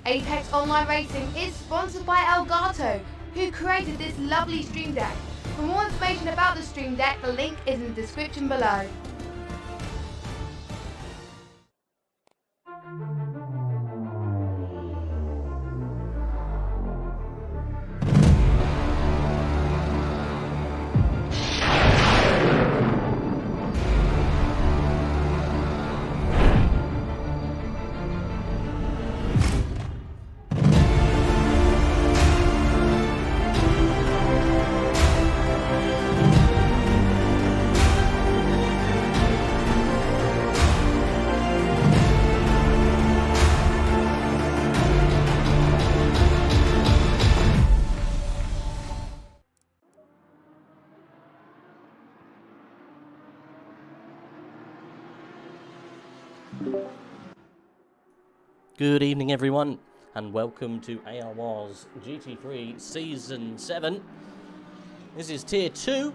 Apex Online Racing is sponsored by Elgato, who created this lovely Stream Deck. For more information about the Stream Deck, the link is in the description below. Good evening everyone, and welcome to ARWAR's GT3 Season 7. This is Tier 2.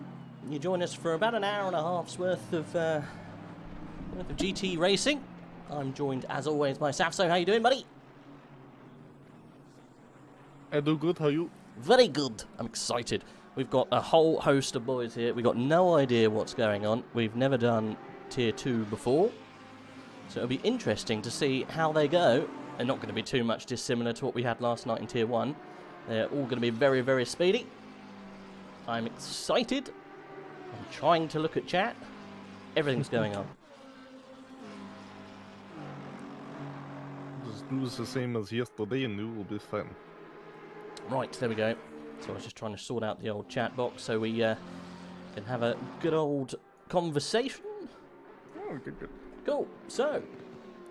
You join us for about an hour and a half's worth of GT racing. I'm joined, as always, by Saffzo. How you doing, buddy? I do good, how are you? Very good. I'm excited. We've got a whole host of boys here. We've got no idea what's going on. We've never done Tier 2 before. So it'll be interesting to see how they go. They're not going to be too much dissimilar to what we had last night in Tier 1. They're all going to be very, very speedy. I'm excited. I'm trying to look at chat. Everything's going on. Just do the same as yesterday and it will be fun. Right, there we go. So I was just trying to sort out the old chat box so we can have a good old conversation. Oh, good, good. Cool. So,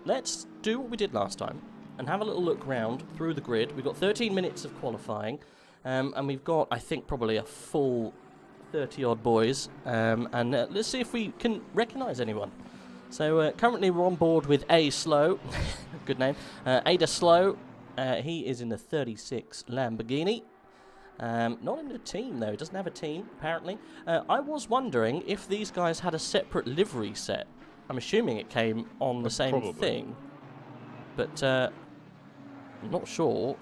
let's do what we did last time and have a little look round through the grid. We've got 13 minutes of qualifying, and we've got, I think, probably a full 30-odd boys, and let's see if we can recognise anyone. So, currently we're on board with A Slow, good name, Ada Slow. He is in the 36 Lamborghini. Not in the team, though. He doesn't have a team, apparently. I was wondering if these guys had a separate livery set. I'm assuming it came on the same thing, but I'm not sure.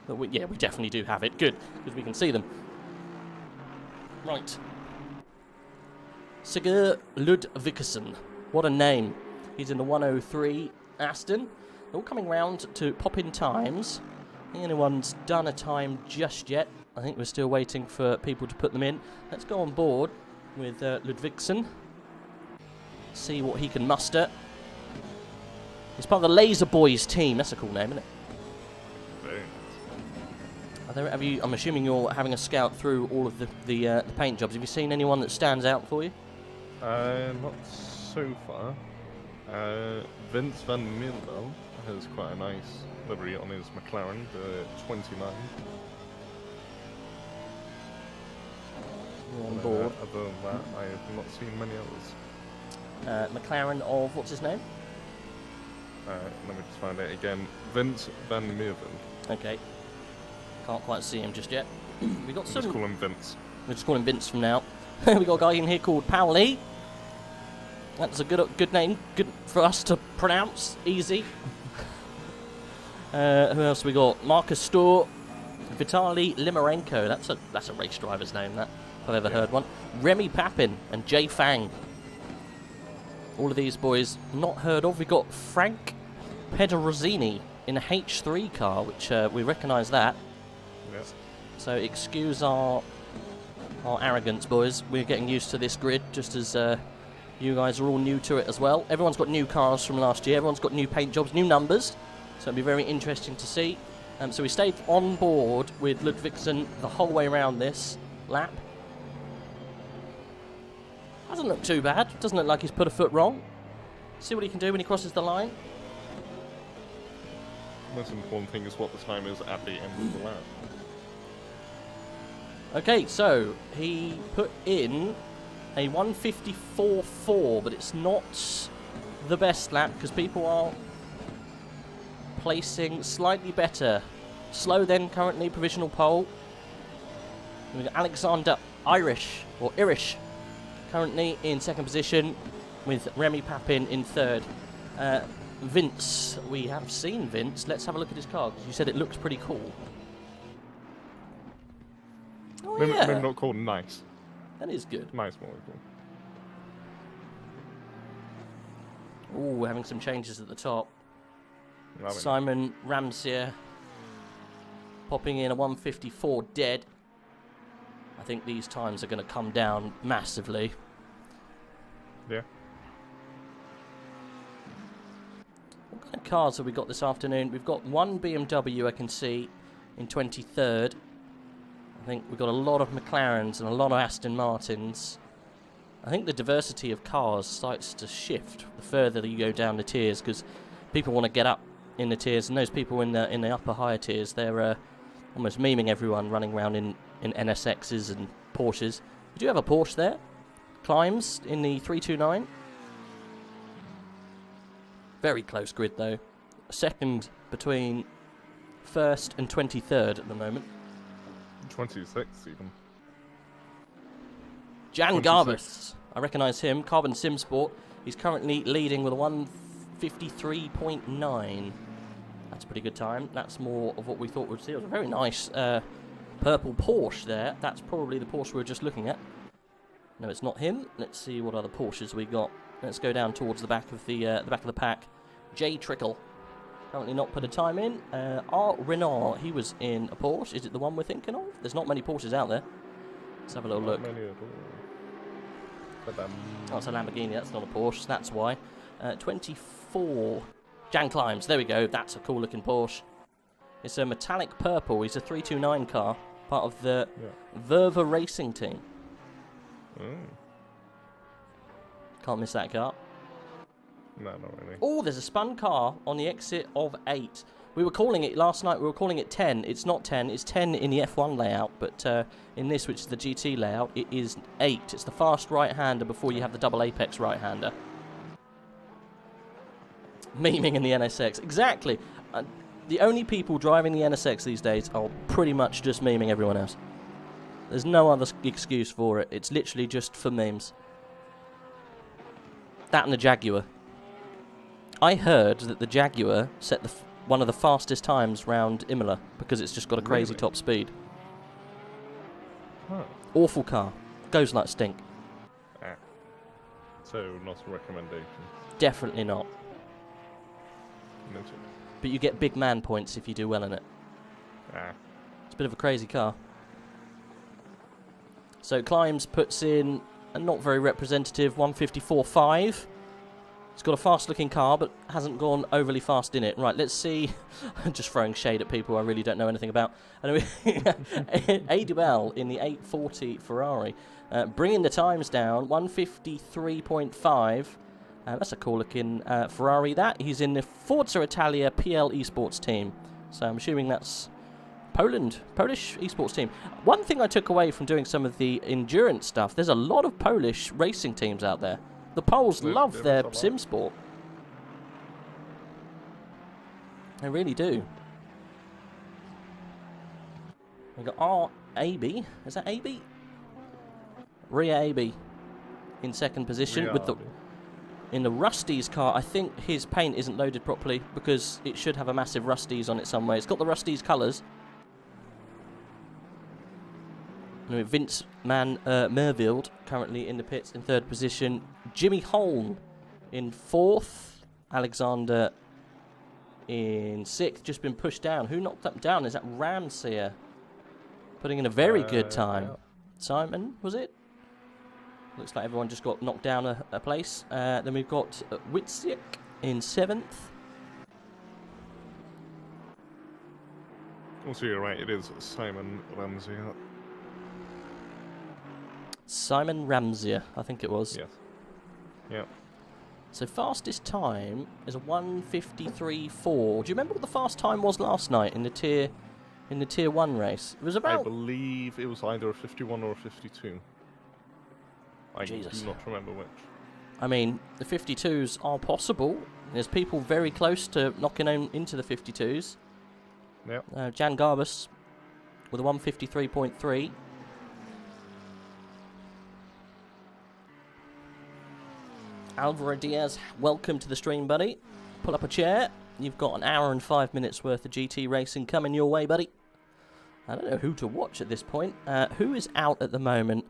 But we definitely do have it. Good, because we can see them. Right. Sigurd Ludvigsen. What a name. He's in the 103 Aston. All coming round to pop in times. I think anyone's done a time just yet. I think we're still waiting for people to put them in. Let's go on board with Ludvigsen. See what he can muster. He's part of the Laser Boys team. That's a cool name, isn't it? Very nice. I'm assuming you're having a scout through all of the paint jobs. Have you seen anyone that stands out for you? Not so far. Vince van Mierlo has quite a nice livery on his McLaren, the 29. You're on board. Other than that, I have not seen many others. McLaren of, what's his name? Let me just find it again. Vince van Mierven. Okay. Can't quite see him just yet. We got some. Just call him Vince. We'll just call him Vince from now. We got a guy in here called Pauli. That's a good name. Good for us to pronounce. Easy. Who else we got? Marcus Storr. Vitaly Limarenko. That's a race driver's name, that, if I've ever heard one. Remy Papin and Jay Fang. All of these boys not heard of. We got Frank Pedrozzini in a H3 car, which we recognise that. Yes. So excuse our arrogance, boys. We're getting used to this grid, just as you guys are all new to it as well. Everyone's got new cars from last year. Everyone's got new paint jobs, new numbers. So it'll be very interesting to see. So we stayed on board with Ludvigsen the whole way around this lap. Doesn't look too bad. Doesn't look like he's put a foot wrong. See what he can do when he crosses the line. Most important thing is what the time is at the end of the lap. Okay, so he put in a 154.4, but it's not the best lap because people are placing slightly better. Slow then, currently provisional pole. And we've got Alexander Irish, currently in second position, with Remy Papin in third. Vince, we have seen Vince. Let's have a look at his car, because you said it looks pretty cool. Oh, maybe, yeah. maybe not called nice. That is good. Nice more cool. Ooh, we're having some changes at the top. Loving Simon Ramsier popping in a 154 dead. I think these times are going to come down massively. Yeah. What kind of cars have we got this afternoon? We've got one BMW I can see in 23rd. I think we've got a lot of McLarens and a lot of Aston Martins. I think the diversity of cars starts to shift the further that you go down the tiers, because people want to get up in the tiers, and those people in the upper higher tiers, they're almost memeing everyone running around in NSXs and Porsches. We do have a Porsche there. Climbs in the 329. Very close grid, though. Second between 1st and 23rd at the moment. 26 even. Jan 26. Garbus. I recognise him. Carbon Sim Sport. He's currently leading with a 1:53.9. That's a pretty good time. That's more of what we thought we'd see. It was a very nice purple Porsche there. That's probably the Porsche we were just looking at. No, it's not him. Let's see what other Porsches we got. Let's go down towards the back of the pack. J Trickle. Currently not put a time in. R Renard, he was in a Porsche. Is it the one we're thinking of? There's not many Porsches out there. Let's have a little look. Not many at all. Oh, it's a Lamborghini. That's not a Porsche. That's why. 24. Jan Climbs. There we go. That's a cool looking Porsche. It's a metallic purple. He's a 329 car. Part of the Verva Racing team. Can't miss that car. No, not really. Oh, there's a spun car on the exit of 8. We were calling it last night, we were calling it 10. It's not 10, it's 10 in the F1 layout, but in this, which is the GT layout, it is 8. It's the fast right-hander before you have the double apex right-hander. Memeing in the NSX. Exactly. The only people driving the NSX these days are pretty much just memeing everyone else. There's no other excuse for it. It's literally just for memes. That and the Jaguar. I heard that the Jaguar set one of the fastest times round Imola because it's just got a crazy top speed. Huh. Awful car. Goes like stink. So, not a recommendation. Definitely not. Mention. But you get big man points if you do well in it. It's a bit of a crazy car. So Climbs puts in a not very representative 154.5. It's got a fast-looking car, but hasn't gone overly fast in it. Right, let's see. I'm just throwing shade at people I really don't know anything about. Anyway, A-Duel in the 840 Ferrari. Bringing the times down, 153.5. That's a cool-looking Ferrari, that. He's in the Forza Italia PL esports team. So I'm assuming that's Polish esports team. One thing I took away from doing some of the endurance stuff, there's a lot of Polish racing teams out there. The Poles love their sim sport. They really do. We've got R-A-B. Is that A-B? Ria A-B in second position with the... In the Rusty's car, I think his paint isn't loaded properly because it should have a massive Rusty's on it somewhere. It's got the Rusty's colours. Anyway, Vince Merville currently in the pits in third position. Jimmy Holm in fourth. Alexander in sixth. Just been pushed down. Who knocked that down? Is that Ramsey? Putting in a very good time. Yeah. Simon, was it? Looks like everyone just got knocked down a place. Then we've got Witziak in seventh. Also, you're right, it is Simon Ramsey. Simon Ramsey, I think it was. Yes. Yeah. So fastest time is a 1:53.4. Do you remember what the fast time was last night in the tier 1 race? It was about... I believe it was either a 51 or a 52. I do not remember which. I mean, the 52s are possible. There's people very close to knocking into the 52s. Yeah. Jan Garbus with a 1:53.3. Alvaro Diaz, welcome to the stream, buddy. Pull up a chair. You've got an hour and 5 minutes worth of GT racing coming your way, buddy. I don't know who to watch at this point. Who is out at the moment?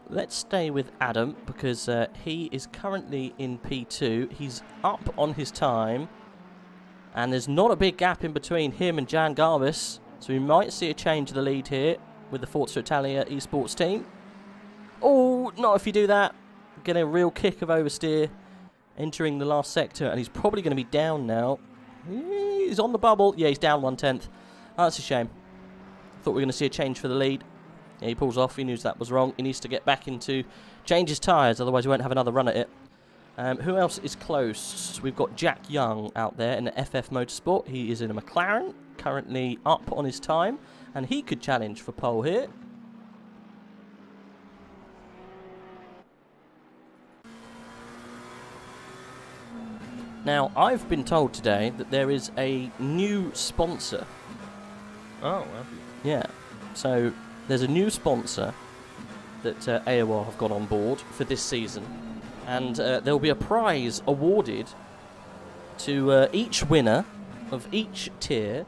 Let's stay with Adam because he is currently in P2. He's up on his time. And there's not a big gap in between him and Jan Garbus. So we might see a change of the lead here with the Forza Italia esports team. Oh, not if you do that. Getting a real kick of oversteer. Entering the last sector. And he's probably going to be down now. He's on the bubble. Yeah, he's down 1/10. Oh, that's a shame. Thought we were going to see a change for the lead. Yeah, he pulls off. He knew that was wrong. He needs to get back into... change his tyres. Otherwise, he won't have another run at it. Who else is close? We've got Jack Young out there in the FF Motorsport. He is in a McLaren, currently up on his time, and he could challenge for pole here. Now, I've been told today that there is a new sponsor. Oh, have you? Yeah. So, there's a new sponsor that AOR have got on board for this season. And there'll be a prize awarded to each winner of each tier.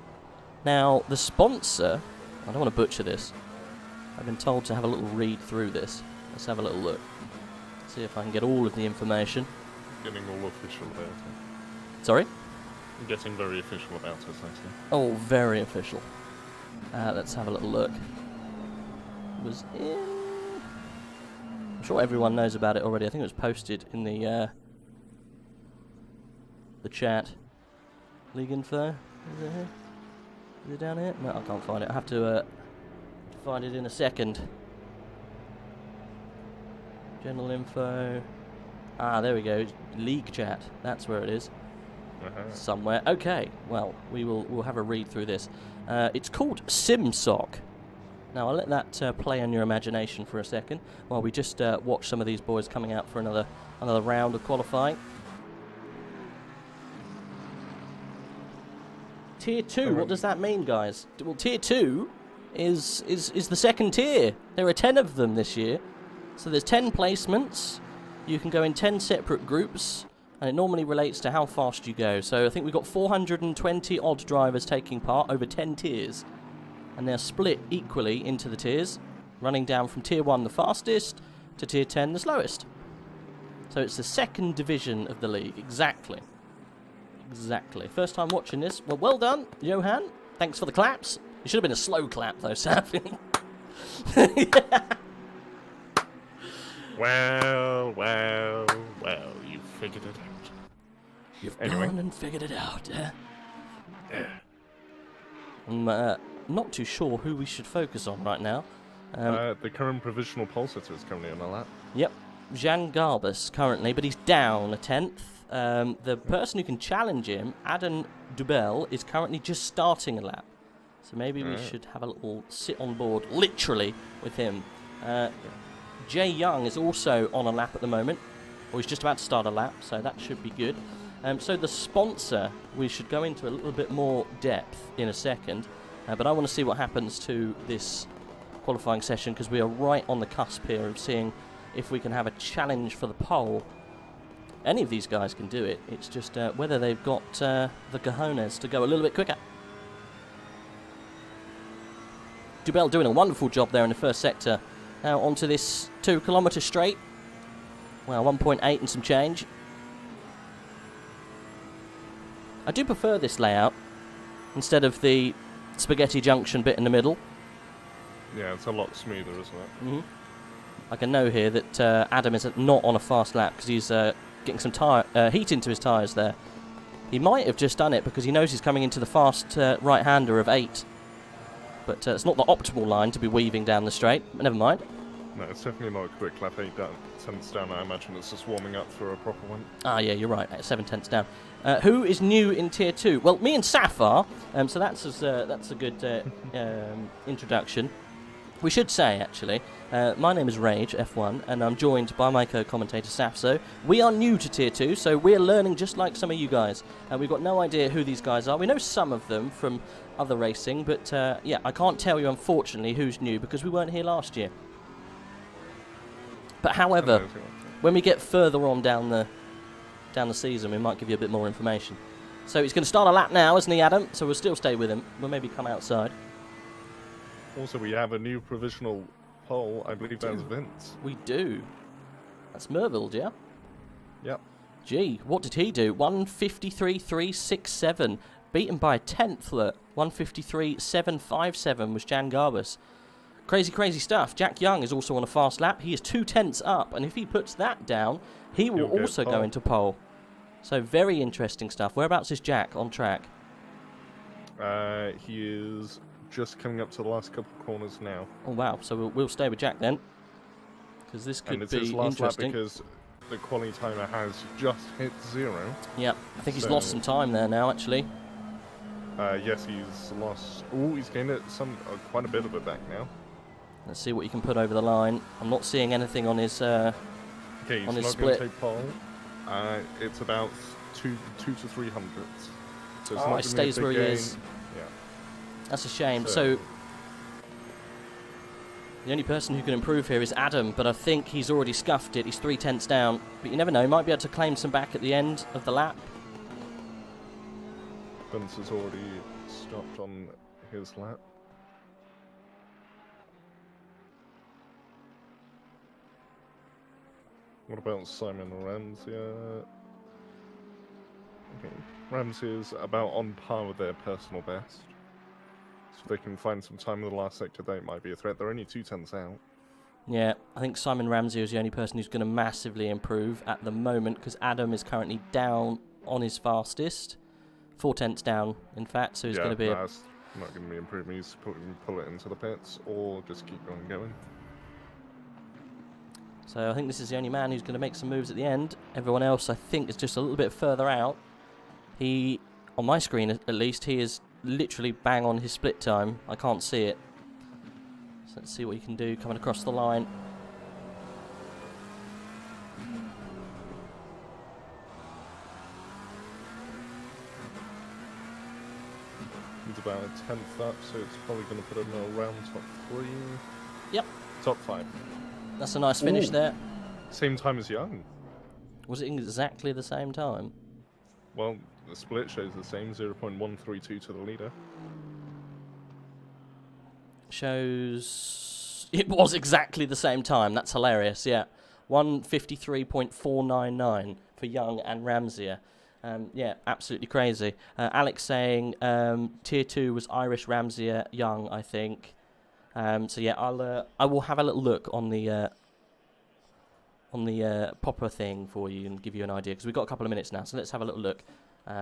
Now, the sponsor... I don't want to butcher this. I've been told to have a little read through this. Let's have a little look. See if I can get all of the information. Getting all official about it. Sorry? I'm getting very official about it, actually. Oh, very official. Let's have a little look. Was in... I'm sure everyone knows about it already. I think it was posted in the chat. League info? Is it here? Is it down here? No, I can't find it. I have to find it in a second. General info. Ah, there we go. League chat. That's where it is. Somewhere. Okay. Well, we'll have a read through this. It's called SimSoc. Now, I'll let that play on your imagination for a second while we just watch some of these boys coming out for another round of qualifying. Tier 2, what does that mean, guys? Well, Tier 2 is the second tier. There are 10 of them this year. So there's 10 placements. You can go in 10 separate groups, and it normally relates to how fast you go. So I think we've got 420 odd drivers taking part over 10 tiers. And they're split equally into the tiers, running down from Tier 1 the fastest to Tier 10 the slowest. So it's the second division of the league, exactly. Exactly. First time watching this. Well done, Johan. Thanks for the claps. It should have been a slow clap, though, sadly. Yeah. Well, you figured it out. You've gone and figured it out, yeah? I'm not too sure who we should focus on right now. The current provisional pole sitter is currently on a lap. Yep. Jan Garbus currently, but he's down a 10th. The person who can challenge him, Adam Dubel, is currently just starting a lap. So maybe we should have a little sit on board, literally, with him. Jay Young is also on a lap at the moment, or he's just about to start a lap, so that should be good. So the sponsor, we should go into a little bit more depth in a second, but I want to see what happens to this qualifying session, because we are right on the cusp here of seeing if we can have a challenge for the pole. Any of these guys can do it, it's just whether they've got the cojones to go a little bit quicker. Dubel doing a wonderful job there in the first sector. Now onto this 2 kilometre straight. Well, 1.8 and some change. I do prefer this layout instead of the spaghetti junction bit in the middle. Yeah, it's a lot smoother, isn't it? Mm-hmm. I can know here that Adam is not on a fast lap because he's getting some heat into his tyres there. He might have just done it because he knows he's coming into the fast right-hander of 8. But it's not the optimal line to be weaving down the straight, but never mind. No, it's definitely not a quick lap. 8 tenths down, I imagine it's just warming up for a proper one. Ah, yeah, you're right, 7 tenths down. Who is new in Tier 2? Well, me and Saf are, so that's a good introduction. We should say, actually, my name is Rage, F1, and I'm joined by my co-commentator, Saffzo. We are new to Tier 2, so we're learning just like some of you guys. We've got no idea who these guys are. We know some of them from other racing, but yeah, I can't tell you, unfortunately, who's new, because we weren't here last year. But however, when we get further on down the season, we might give you a bit more information. So he's going to start a lap now, isn't he, Adam? So we'll still stay with him. We'll maybe come outside. Also, we have a new provisional pole. I believe that's Vince. We do. That's Merville, yeah? Yep. Gee, what did he do? 153.367. Beaten by a 10th, look. 153.757 was Jan Garbus. Crazy, crazy stuff. Jack Young is also on a fast lap. He is 2 tenths up, and if he puts that down, he will also go into pole. So very interesting stuff. Whereabouts is Jack on track? He is just coming up to the last couple of corners now. Oh wow! So we'll stay with Jack then, because this could be his last interesting. lap because the quality timer has just hit 0. Yep, I think he's lost some time there now. Actually. Yes, he's lost. Oh, he's gained quite a bit of it back now. Let's see what he can put over the line. I'm not seeing anything on his okay, he's on his not split. Going to take pole. It's about two to 300. So it's Oh, not it gonna stays be a where big he gain. is. Yeah. That's a shame. So the only person who can improve here is Adam, but I think he's already scuffed it. He's 3/10 down. But you never know, he might be able to claim some back at the end of the lap. Vince has already stopped on his lap. What about Simon Ramsey? Okay. Ramsey is about on par with their personal best. So if they can find some time in the last sector, that might be a threat. They're only 2/10 out. Yeah, I think Simon Ramsey is the only person who's going to massively improve at the moment, because Adam is currently down on his fastest. 4/10 down, in fact, so he's going to be... That's not going to be improving. He's pull it into the pits or just keep on going. So I think this is the only man who's going to make some moves at the end. Everyone else, I think, is just a little bit further out. He, on my screen at least, he is literally bang on his split time. I can't see it. So let's see what he can do coming across the line. He's about a 10th up, so it's probably going to put him around top 3. Yep. Top 5. That's a nice finish there. Same time as Young. Was it exactly the same time? Well, the split shows the same, 0.132 to the leader. Shows... It was exactly the same time. That's hilarious, yeah. 1:53.499 for Young and Ramsey. Yeah, absolutely crazy. Alex saying tier 2 was Irish, Ramsey, Young, I think. So yeah, I will have a little look on the proper thing for you and give you an idea, because we've got a couple of minutes now. So let's have a little look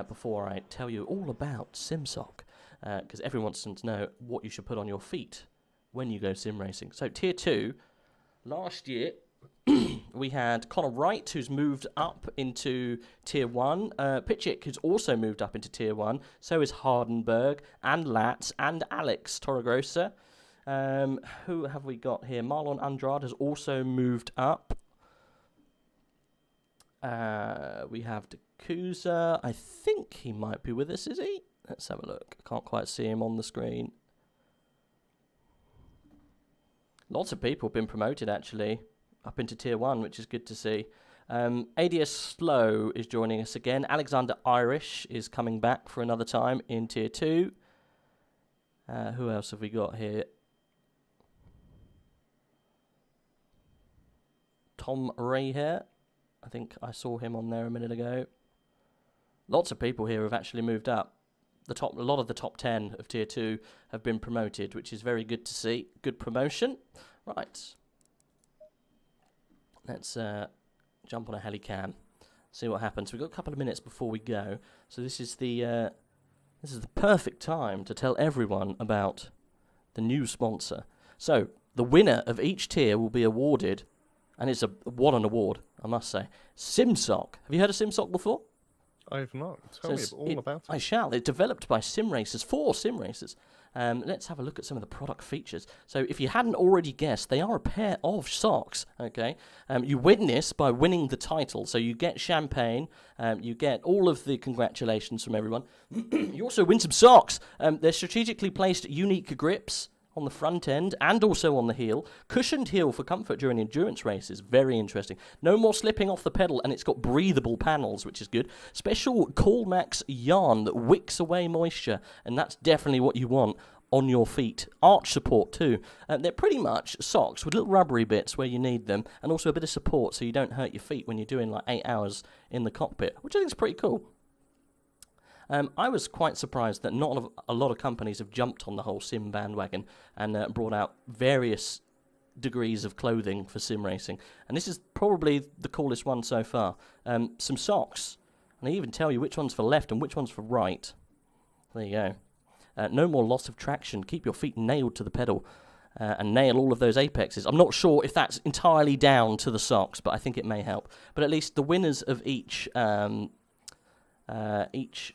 before I tell you all about SimSock, because everyone wants to know what you should put on your feet when you go sim racing. So tier 2, last year we had Connor Wright, who's moved up into tier 1. Pitchick, who's also moved up into tier 1. So is Hardenberg and Latz and Alex Torregrossa. Who have we got here? Marlon Andrade has also moved up. We have Dakusa. I think he might be with us, is he? Let's have a look. I can't quite see him on the screen. Lots of people have been promoted, actually, up into tier 1, which is good to see. ADS Slow is joining us again. Alexander Irish is coming back for another time in tier 2. Who else have we got here? Tom Ray here. I think I saw him on there a minute ago. Lots of people here have actually moved up. A lot of the top 10 of tier 2 have been promoted, which is very good to see. Good promotion. Right. Let's jump on a helicam, see what happens. We've got a couple of minutes before we go, so this is the perfect time to tell everyone about the new sponsor. So the winner of each tier will be awarded, and it's what an award, I must say. SimSock. Have you heard of SimSock before? I have not. Tell me all about it. I shall. It's developed by sim racers, for sim racers. Let's have a look at some of the product features. So if you hadn't already guessed, they are a pair of socks, okay? You win this by winning the title. So you get champagne, you get all of the congratulations from everyone. You also win some socks. They're strategically placed unique grips on the front end and also on the heel. Cushioned heel for comfort during endurance races. Very interesting. No more slipping off the pedal, and it's got breathable panels, which is good. Special Coolmax yarn that wicks away moisture, and that's definitely what you want on your feet. Arch support too. They're pretty much socks with little rubbery bits where you need them, and also a bit of support so you don't hurt your feet when you're doing like 8 hours in the cockpit, which I think is pretty cool. I was quite surprised that not a lot of companies have jumped on the whole sim bandwagon and brought out various degrees of clothing for sim racing. And this is probably the coolest one so far. Some socks. And they even tell you which one's for left and which one's for right. There you go. No more loss of traction. Keep your feet nailed to the pedal and nail all of those apexes. I'm not sure if that's entirely down to the socks, but I think it may help. But at least the winners of each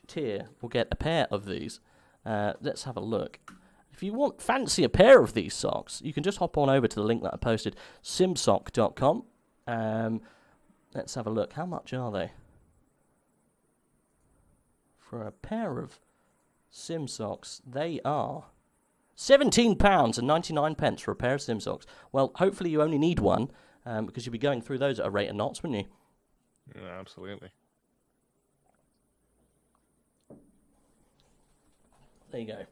tier will get a pair of these. Let's have a look. If you fancy a pair of these socks, you can just hop on over to the link that I posted, simsock.com. Let's have a look. How much are they? for a pair of sim socks. They are £17.99 for a pair of sim socks. Well, hopefully you only need one, because you'll be going through those at a rate of knots, wouldn't you? Yeah, absolutely. There you go.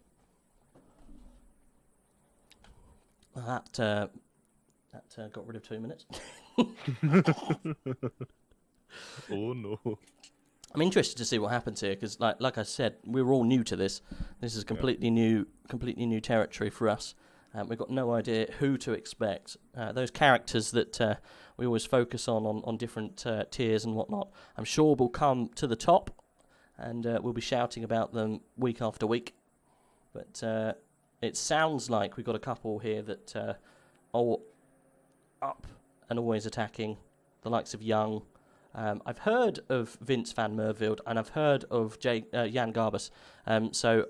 That got rid of 2 minutes. Oh no. I'm interested to see what happens here because, like I said, we're all new to this. This is completely new territory for us. We've got no idea who to expect. Those characters that we always focus on different tiers and whatnot, I'm sure will come to the top, and we'll be shouting about them week after week. But it sounds like we've got a couple here that are up and always attacking, the likes of Young. I've heard of Vince van Mervelde, and I've heard of Jan Garbus, so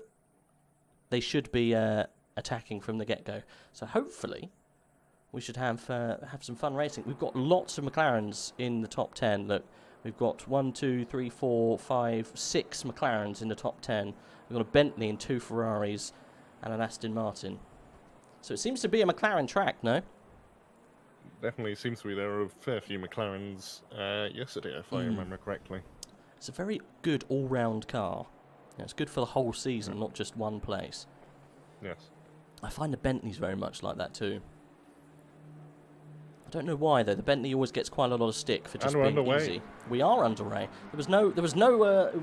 they should be attacking from the get-go. So hopefully we should have some fun racing. We've got lots of McLarens in the top 10. Look, we've got 1, 2, 3, 4, 5, 6 McLarens in the top 10. We've got a Bentley and 2 Ferraris and an Aston Martin. So it seems to be a McLaren track, no? Definitely seems to be there were a fair few McLarens yesterday, if I remember correctly. It's a very good all-round car. Yeah, it's good for the whole season, not just one place. Yes. I find the Bentleys very much like that too. I don't know why though. The Bentley always gets quite a lot of stick for just being easy. We are underway. There was no. It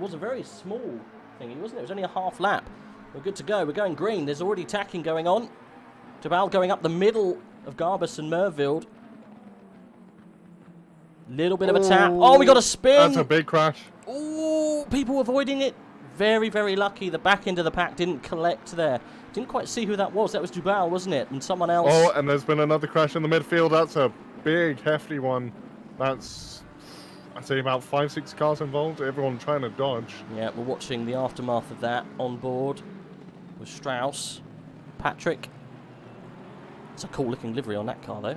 was a very small thingy, wasn't it? It was only a half lap. We're good to go. We're going green. There's already tacking going on. Jabal going up the middle of Garbus and Mervelde. Little bit of a tap. Oh, we got a spin. That's a big crash. Oh, people avoiding it. Very, very lucky. The back end of the pack didn't collect there. Didn't quite see who that was. That was Jubal, wasn't it? And someone else. Oh, and there's been another crash in the midfield. That's a big, hefty one. That's, I'd say, about 5, 6 cars involved. Everyone trying to dodge. Yeah, we're watching the aftermath of that on board with Strauss, Patrick. It's a cool-looking livery on that car, though.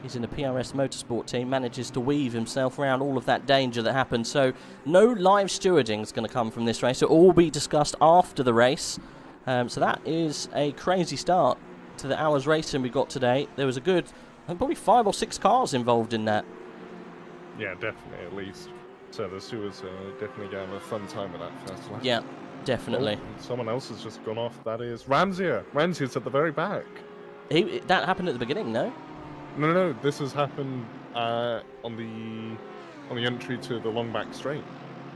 He's in the PRS Motorsport team, manages to weave himself around all of that danger that happened. So no live stewarding is going to come from this race. It will all be discussed after the race. So that is a crazy start to the hours racing we got today. There was a good, probably 5 or 6 cars involved in that. Yeah, definitely, at least. So the stewards definitely going to have a fun time with that first lap. Yeah, definitely. Oh, someone else has just gone off. That is Ramsier. Ramsier's at the very back. That happened at the beginning, no? No. This has happened on the entry to the long back straight.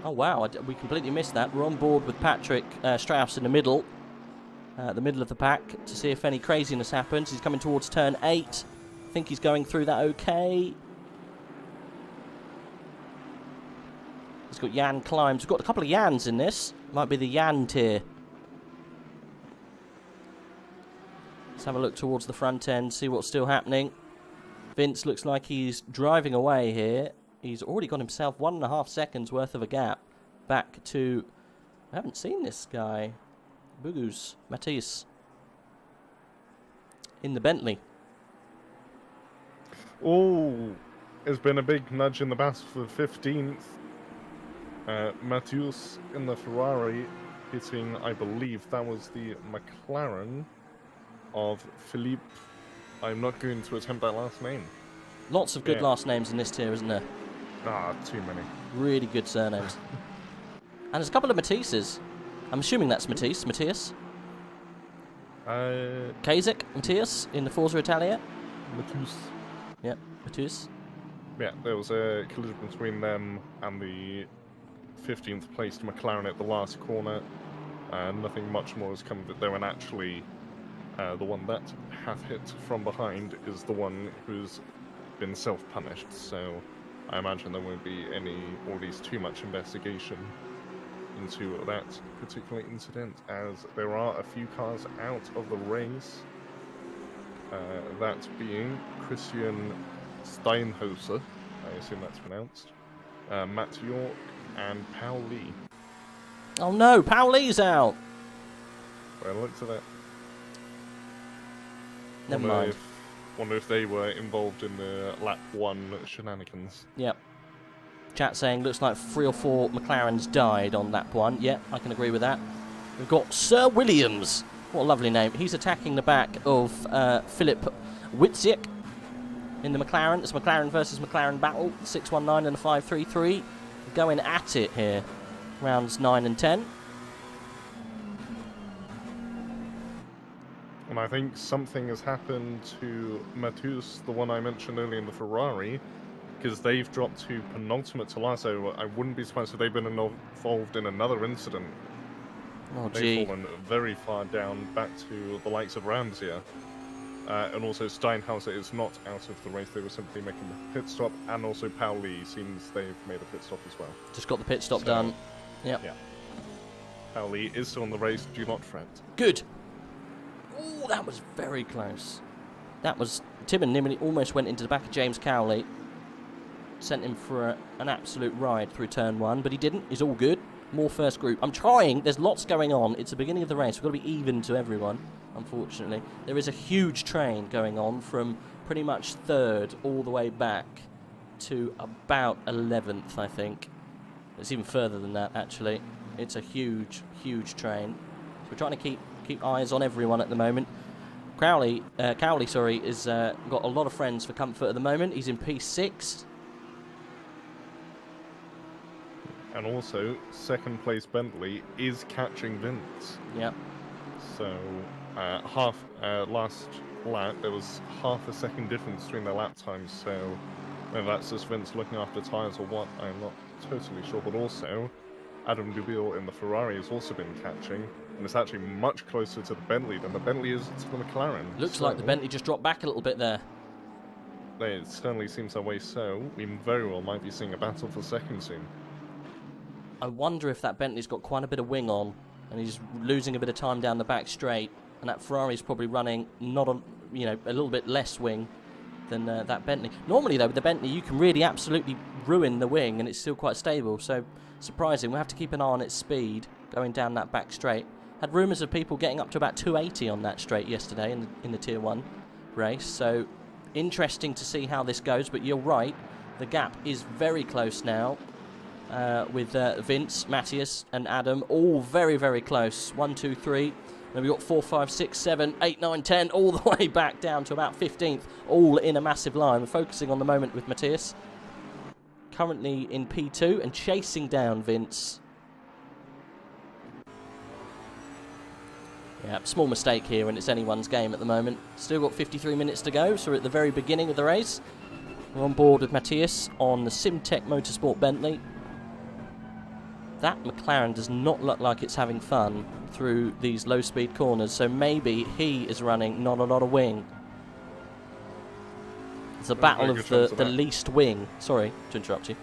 Oh wow, we completely missed that. We're on board with Patrick Strauss in the middle of the pack to see if any craziness happens. He's coming towards turn 8. I think he's going through that okay. He's got Jan climbs. We've got a couple of Jans in this. Might be the Jan tier. Let's have a look towards the front end, see what's still happening. Vince looks like he's driving away here. He's already got himself 1.5 seconds worth of a gap back to... I haven't seen this guy. Bugus, Matisse. In the Bentley. Oh, there's been a big nudge in the back for 15th. Mathias in the Ferrari hitting, I believe, that was the McLaren of Philippe. I'm not going to attempt that last name. Lots of good last names in this tier, isn't there? Ah, too many. Really good surnames. And there's a couple of Matisses. I'm assuming that's Matthias. Kasich, Matthias in the Forza Italia. Matthias. Yep, Matthias. Yeah, there was a collision between them and the 15th placed McLaren at the last corner. Nothing much more has come of it, though, and actually the one that have hit from behind is the one who's been self-punished, so I imagine there won't be or at least too much investigation into that particular incident, as there are a few cars out of the race. That being Christian Steinhauser, I assume that's pronounced, Matt York, and Paul Lee. Oh no, Paul Lee's out! Well, look at that. Never mind. Wonder if they were involved in the lap 1 shenanigans. Yep. Chat saying looks like 3 or 4 McLarens died on lap 1. Yeah, I can agree with that. We've got Sir Williams. What a lovely name. He's attacking the back of Philip Witzik in the McLaren. It's McLaren versus McLaren battle. 619 and a 533. Going at it here. Rounds 9 and 10. And I think something has happened to Matus, the one I mentioned earlier in the Ferrari, because they've dropped to penultimate to last. So I wouldn't be surprised if they've been involved in another incident. Oh, They've fallen very far down, back to the likes of Rams here. And also Steinhauser is not out of the race. They were simply making the pit stop. And also Pauli seems they've made a pit stop as well. Just got the pit stop done. Yep. Yeah. Pauli is still in the race. Do not fret. Good. Oh, that was very close. That was... Timon nearly almost went into the back of James Cowley. Sent him for an absolute ride through turn 1, but he didn't. He's all good. More first group. I'm trying. There's lots going on. It's the beginning of the race. We've got to be even to everyone, unfortunately. There is a huge train going on from pretty much 3rd all the way back to about 11th, I think. It's even further than that, actually. It's a huge, huge train. So we're trying to keep eyes on everyone at the moment. Cowley, is got a lot of friends for comfort at the moment. He's in P6. And also, second place Bentley is catching Vince. Yep. So, last lap, there was half a second difference between their lap times. So, whether that's just Vince looking after tyres or what, I'm not totally sure. But also, Adam Dubil in the Ferrari has also been catching. And it's actually much closer to the Bentley than the Bentley is to the McLaren. Looks like the Bentley just dropped back a little bit there. It certainly seems that way, so we very well might be seeing a battle for second soon. I wonder if that Bentley's got quite a bit of wing on, and he's losing a bit of time down the back straight, and that Ferrari's probably running a little bit less wing than that Bentley. Normally, though, with the Bentley, you can really absolutely ruin the wing, and it's still quite stable. So surprising. We'll have to keep an eye on its speed going down that back straight. Had rumours of people getting up to about 280 on that straight yesterday in the Tier 1 race. So interesting to see how this goes. But you're right, the gap is very close now. With Vince, Matthias and Adam all very, very close. 1, 2, 3. Then we've got 4, 5, 6, 7, 8, 9, 10, all the way back down to about 15th, all in a massive line. We're focusing on the moment with Matthias. Currently in P2 and chasing down Vince. Yeah, small mistake here, and it's anyone's game at the moment. Still got 53 minutes to go, so we're at the very beginning of the race. We're on board with Matthias on the Simtech Motorsport Bentley. That McLaren does not look like it's having fun through these low-speed corners, so maybe he is running not a lot of wing. It's a battle of the least wing. Sorry to interrupt you.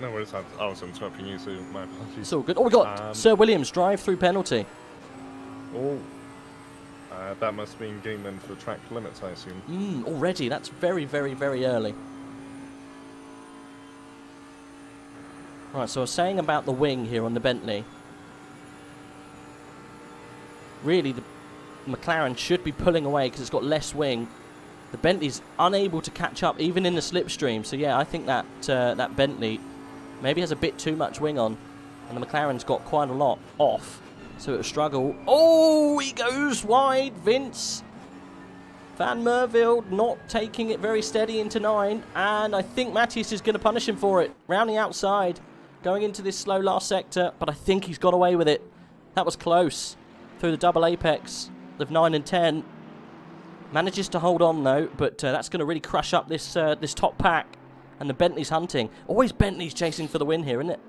No worries, I was interrupting you, so my apologies. It's all good. Oh, we got Sir Williams drive-through penalty. Oh, that must have been game then for track limits, I assume. Already, that's very, very, very early. Right, so I was saying about the wing here on the Bentley. Really, the McLaren should be pulling away because it's got less wing. The Bentley's unable to catch up, even in the slipstream. So yeah, I think that that Bentley maybe has a bit too much wing on, and the McLaren's got quite a lot off. So it'll struggle. Oh, he goes wide, Vince. Van Merville not taking it very steady into 9. And I think Matthias is going to punish him for it. Round the outside, going into this slow last sector. But I think he's got away with it. That was close. Through the double apex of 9 and 10. Manages to hold on, though. But that's going to really crush up this this top pack. And the Bentley's hunting. Always Bentley's chasing for the win here, isn't it?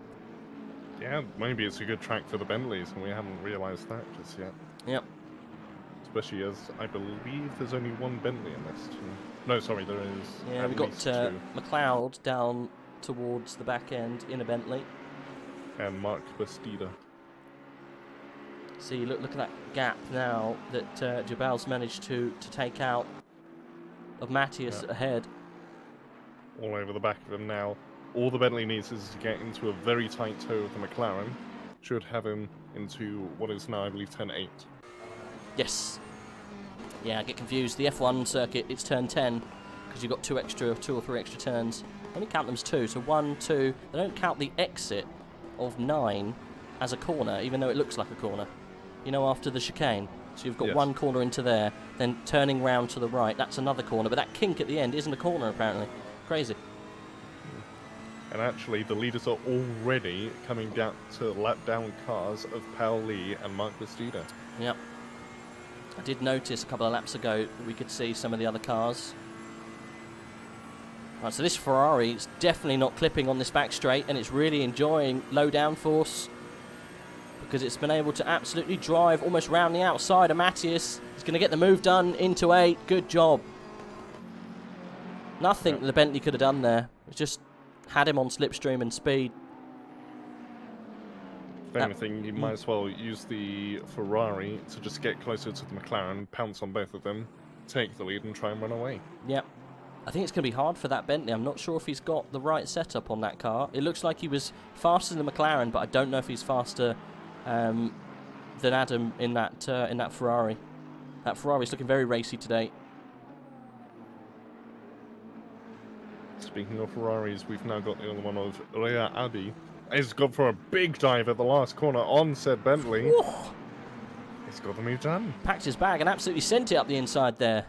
Yeah, maybe it's a good track for the Bentleys, and we haven't realised that just yet. Yep. Especially as I believe there's only one Bentley in this team. No, sorry, there is. Yeah, we've got McLeod down towards the back end in a Bentley. And Mark Bastida. See, look at that gap now that Jabal's managed to take out of Matthias ahead. All over the back of him now. All the Bentley needs is to get into a very tight toe of the McLaren. Should have him into what is now, I believe, 10-8. Yes. Yeah, I get confused. The F1 circuit, it's turn 10 because you've got two or three extra turns. Only count them as 2, so 1, 2. They don't count the exit of 9 as a corner, even though it looks like a corner. You know, after the chicane. So you've got one corner into there, then turning round to the right. That's another corner, but that kink at the end isn't a corner, apparently. Crazy. And actually, the leaders are already coming down to lap down cars of Paul Lee and Mark Bastida. Yep. I did notice a couple of laps ago that we could see some of the other cars. Right, so this Ferrari is definitely not clipping on this back straight, and it's really enjoying low downforce because it's been able to absolutely drive almost round the outside of Matthias. He's going to get the move done into 8. Good job. Nothing that the Bentley could have done there. It just had him on slipstream and speed. If anything, you might as well use the Ferrari to just get closer to the McLaren, pounce on both of them, take the lead and try and run away. Yep. I think it's going to be hard for that Bentley. I'm not sure if he's got the right setup on that car. It looks like he was faster than the McLaren, but I don't know if he's faster than Adam in that Ferrari. That Ferrari's looking very racy today. Speaking of Ferraris, we've now got the other one of Rhea Abbey. He's gone for a big dive at the last corner on said Bentley. Ooh. He's got the move done. Packed his bag and absolutely sent it up the inside there.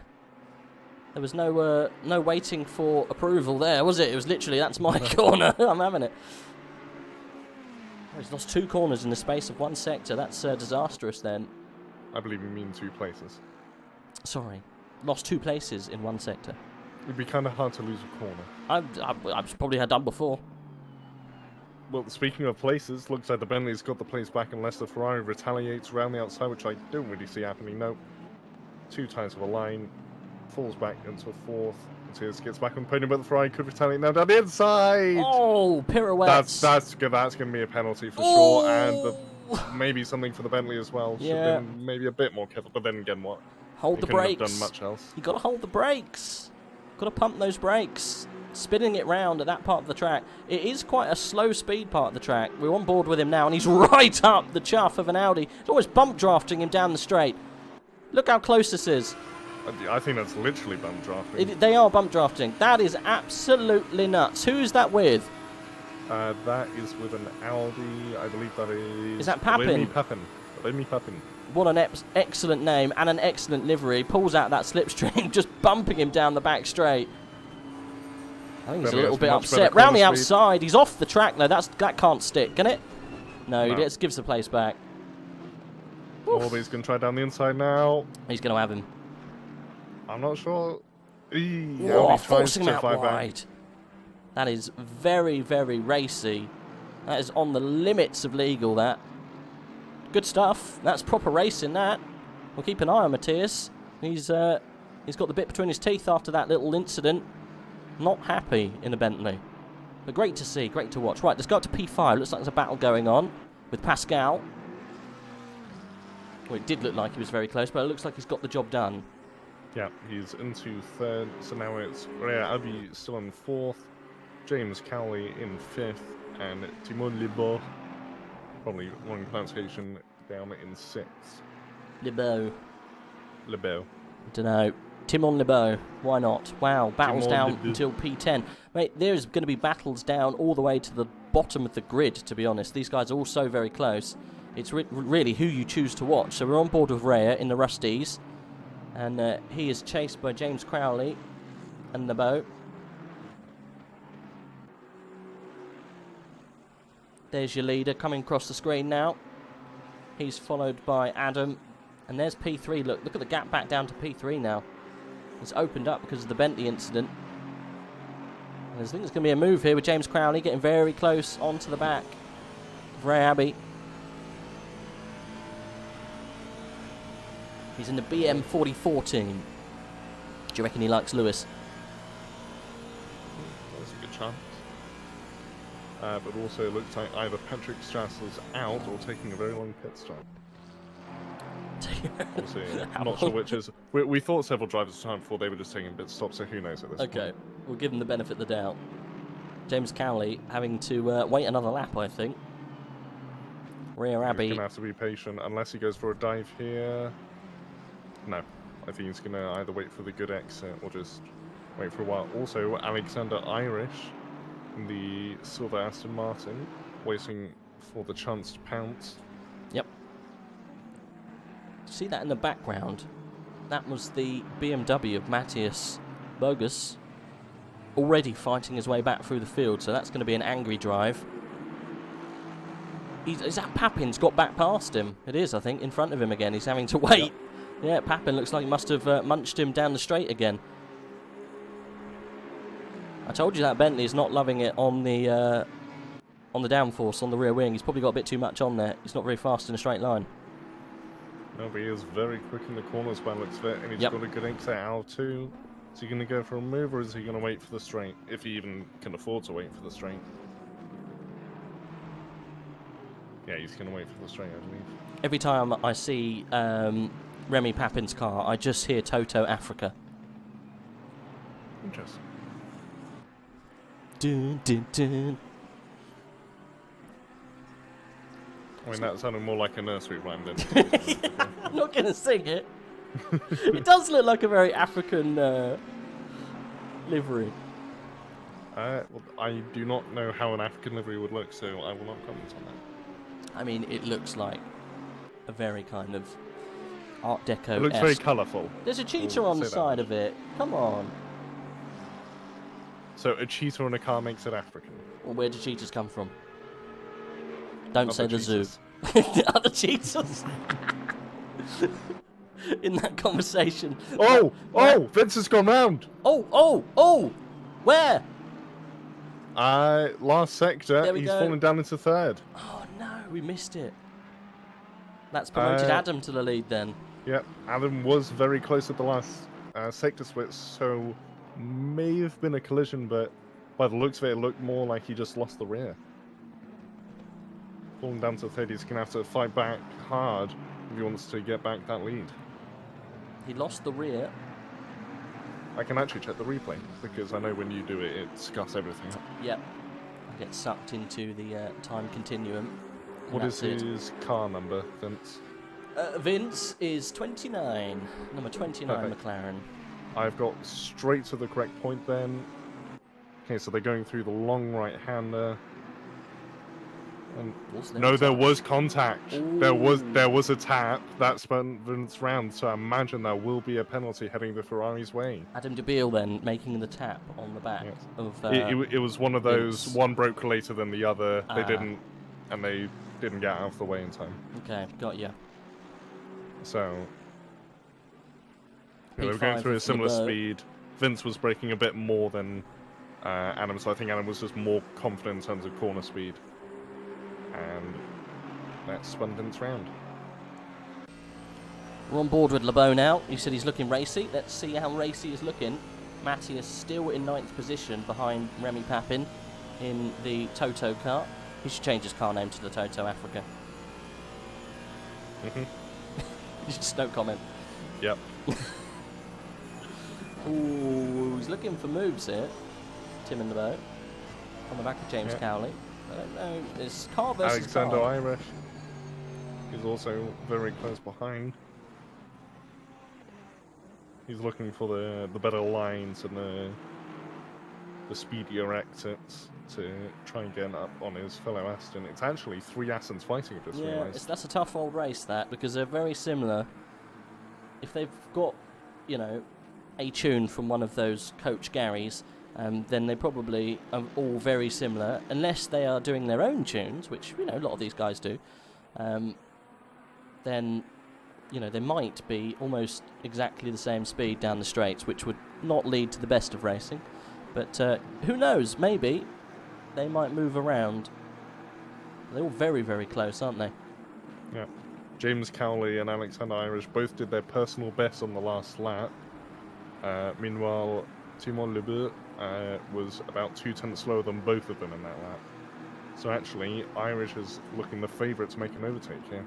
There was no waiting for approval there, was it? It was literally, that's my corner. I'm having it. Oh, he's lost 2 corners in the space of 1 sector. That's disastrous then. I believe you mean 2 places. Sorry. Lost 2 places in 1 sector. It'd be kind of hard to lose a corner. I've probably had done before. Well, speaking of places, looks like the Bentley's got the place back unless the Ferrari retaliates around the outside, which I don't really see happening. No. 2 times of a line. Falls back into 4th. Matthias gets back on the podium, but the Ferrari could retaliate now down the inside. Oh, pirouettes. That's good. That's going to be a penalty for sure, and maybe something for the Bentley as well. Should have been maybe a bit more careful, but then again, what? Hold the brakes. Have done much else. You got to hold the brakes. Got to pump those brakes. Spinning it round at that part of the track. It is quite a slow speed part of the track. We're on board with him now, and he's right up the chuff of an Audi. It's almost bump drafting him down the straight. Look how close this is. I think that's literally bump drafting. They are bump drafting. That is absolutely nuts. Who is that with? That is with an Audi. I believe that is... Is that Papin? Remy Papin. What an excellent name and an excellent livery. Pulls out that slipstream, just bumping him down the back straight. I think he's a little bit upset. Round the outside. He's off the track, though. That can't stick, can it? No, he just gives the place back. Orby's going to try down the inside now. He's going to have him. I'm not sure. Forcing him out wide. That is very, very racy. That is on the limits of legal, that. Good stuff. That's proper racing, that. We'll keep an eye on Matthias. He's got the bit between his teeth after that little incident. Not happy in the Bentley. But great to see, great to watch. Right, let's go up to P5. Looks like there's a battle going on with Pascal. Well, it did look like he was very close, but it looks like he's got the job done. Yeah, he's into 3rd, so now it's Rhea Abbey still in 4th, James Cowley in 5th, and Timon Lebeau, probably wrong pronunciation, down in 6th. Lebeau. Dunno. Timon Lebeau. Why not? Wow, battles Timon down Lebeau. until P10. Mate, there's going to be battles down all the way to the bottom of the grid, to be honest. These guys are all so very close. It's really who you choose to watch. So we're on board with Rhea in the Rusties. And he is chased by James Crowley and Lebeau. There's your leader coming across the screen now. He's followed by Adam. And there's P3. Look at the gap back down to P3 now. It's opened up because of the Bentley incident. And I think there's going to be a move here with James Crowley getting very close onto the back of Ray Abbey. He's in the BM 4014. Do you reckon he likes Lewis? That's a good chance. But also it looks like either Patrick Strassel's out or taking a very long pit stop. Obviously, I'm not sure which is. We thought several drivers time before they were just taking pit stops, so who knows at this point. Okay, we'll give him the benefit of the doubt. James Cowley having to wait another lap, I think. Rhea Abbey. He's going to have to be patient unless he goes for a dive here. No, I think he's going to either wait for the good exit or just wait for a while. Also, Alexander Irish in the silver Aston Martin, waiting for the chance to pounce. Yep. See that in the background? That was the BMW of Matthias Bogus, already fighting his way back through the field, so that's going to be an angry drive. Is that Papin's got back past him? It is, I think, in front of him again. He's having to wait. Yep. Yeah, Papin looks like he must have munched him down the straight again. I told you that Bentley is not loving it on the downforce, on the rear wing. He's probably got a bit too much on there. He's not very fast in a straight line. No, but he is very quick in the corners by the looks of it, and he's got a good exit out too. Is he going to go for a move, or is he going to wait for the straight? If he even can afford to wait for the straight. Yeah, he's going to wait for the straight, I believe. Every time I see Remy Papin's car, I just hear Toto Africa. Interesting. Dun, dun, dun. I mean, that sounded more like a nursery rhyme than... I'm not going to sing it. It does look like a very African livery. Well, I do not know how an African livery would look, so I will not comment on that. I mean, it looks like a very kind of Art Deco-esque. It looks very colourful. There's a cheetah on the side of it. Come on. So a cheetah on a car makes it African? Well, where do cheetahs come from? Don't say the zoo. Other cheetahs. In that conversation. Oh! Vince has gone round! Oh! Where? Last sector. He's fallen down into third. Oh no, we missed it. That's promoted Adam to the lead then. Yep, Adam was very close at the last sector switch, so may have been a collision, but by the looks of it, it looked more like he just lost the rear. Falling down to third, he's going to have to fight back hard if he wants to get back that lead. He lost the rear. I can actually check the replay, because I know when you do it, it scuffs everything. Yep. I get sucked into the time continuum. What is his car number, Vince? Vince is 29. Number 29, perfect. McLaren. I've got straight to the correct point then. Okay, so they're going through the long right-hander. And no, there was contact. Ooh. There was a tap that spun Vince round, so I imagine there will be a penalty heading the Ferrari's way. Adam DeBeal then making the tap on the back of. It was one of those. Vince. One broke later than the other. They didn't get out of the way in time. Okay, got you. So they were going through a similar speed. Vince was braking a bit more than Adam, so I think Adam was just more confident in terms of corner speed. And that spun Vince round. We're on board with LeBeau now. You said he's looking racy. Let's see how racy is looking. Matty is still in 9th position behind Remy Papin in the Toto car. He should change his car name to the Toto Africa. Just no comment. Yep. Ooh, he's looking for moves here. Tim and LeBeau on the back of James Cowley. I don't know. It's car versus Alexander car. Irish is also very close behind. He's looking for the better lines and the speedier exits to try and get up on his fellow Aston. It's actually 3 Astons fighting, I just realised. That's a tough old race, that, because they're very similar. If they've got, you know, a tune from one of those Coach Garys, then they probably are all very similar, unless they are doing their own tunes, which, you know, a lot of these guys do. Then, you know, they might be almost exactly the same speed down the straights, which would not lead to the best of racing. But who knows? Maybe they might move around. They're all very, very close, aren't they? Yeah. James Cowley and Alexander Irish both did their personal best on the last lap. Meanwhile, Timon Lebeau was about 2 tenths slower than both of them in that lap. So actually, Irish is looking the favourite to make an overtake here.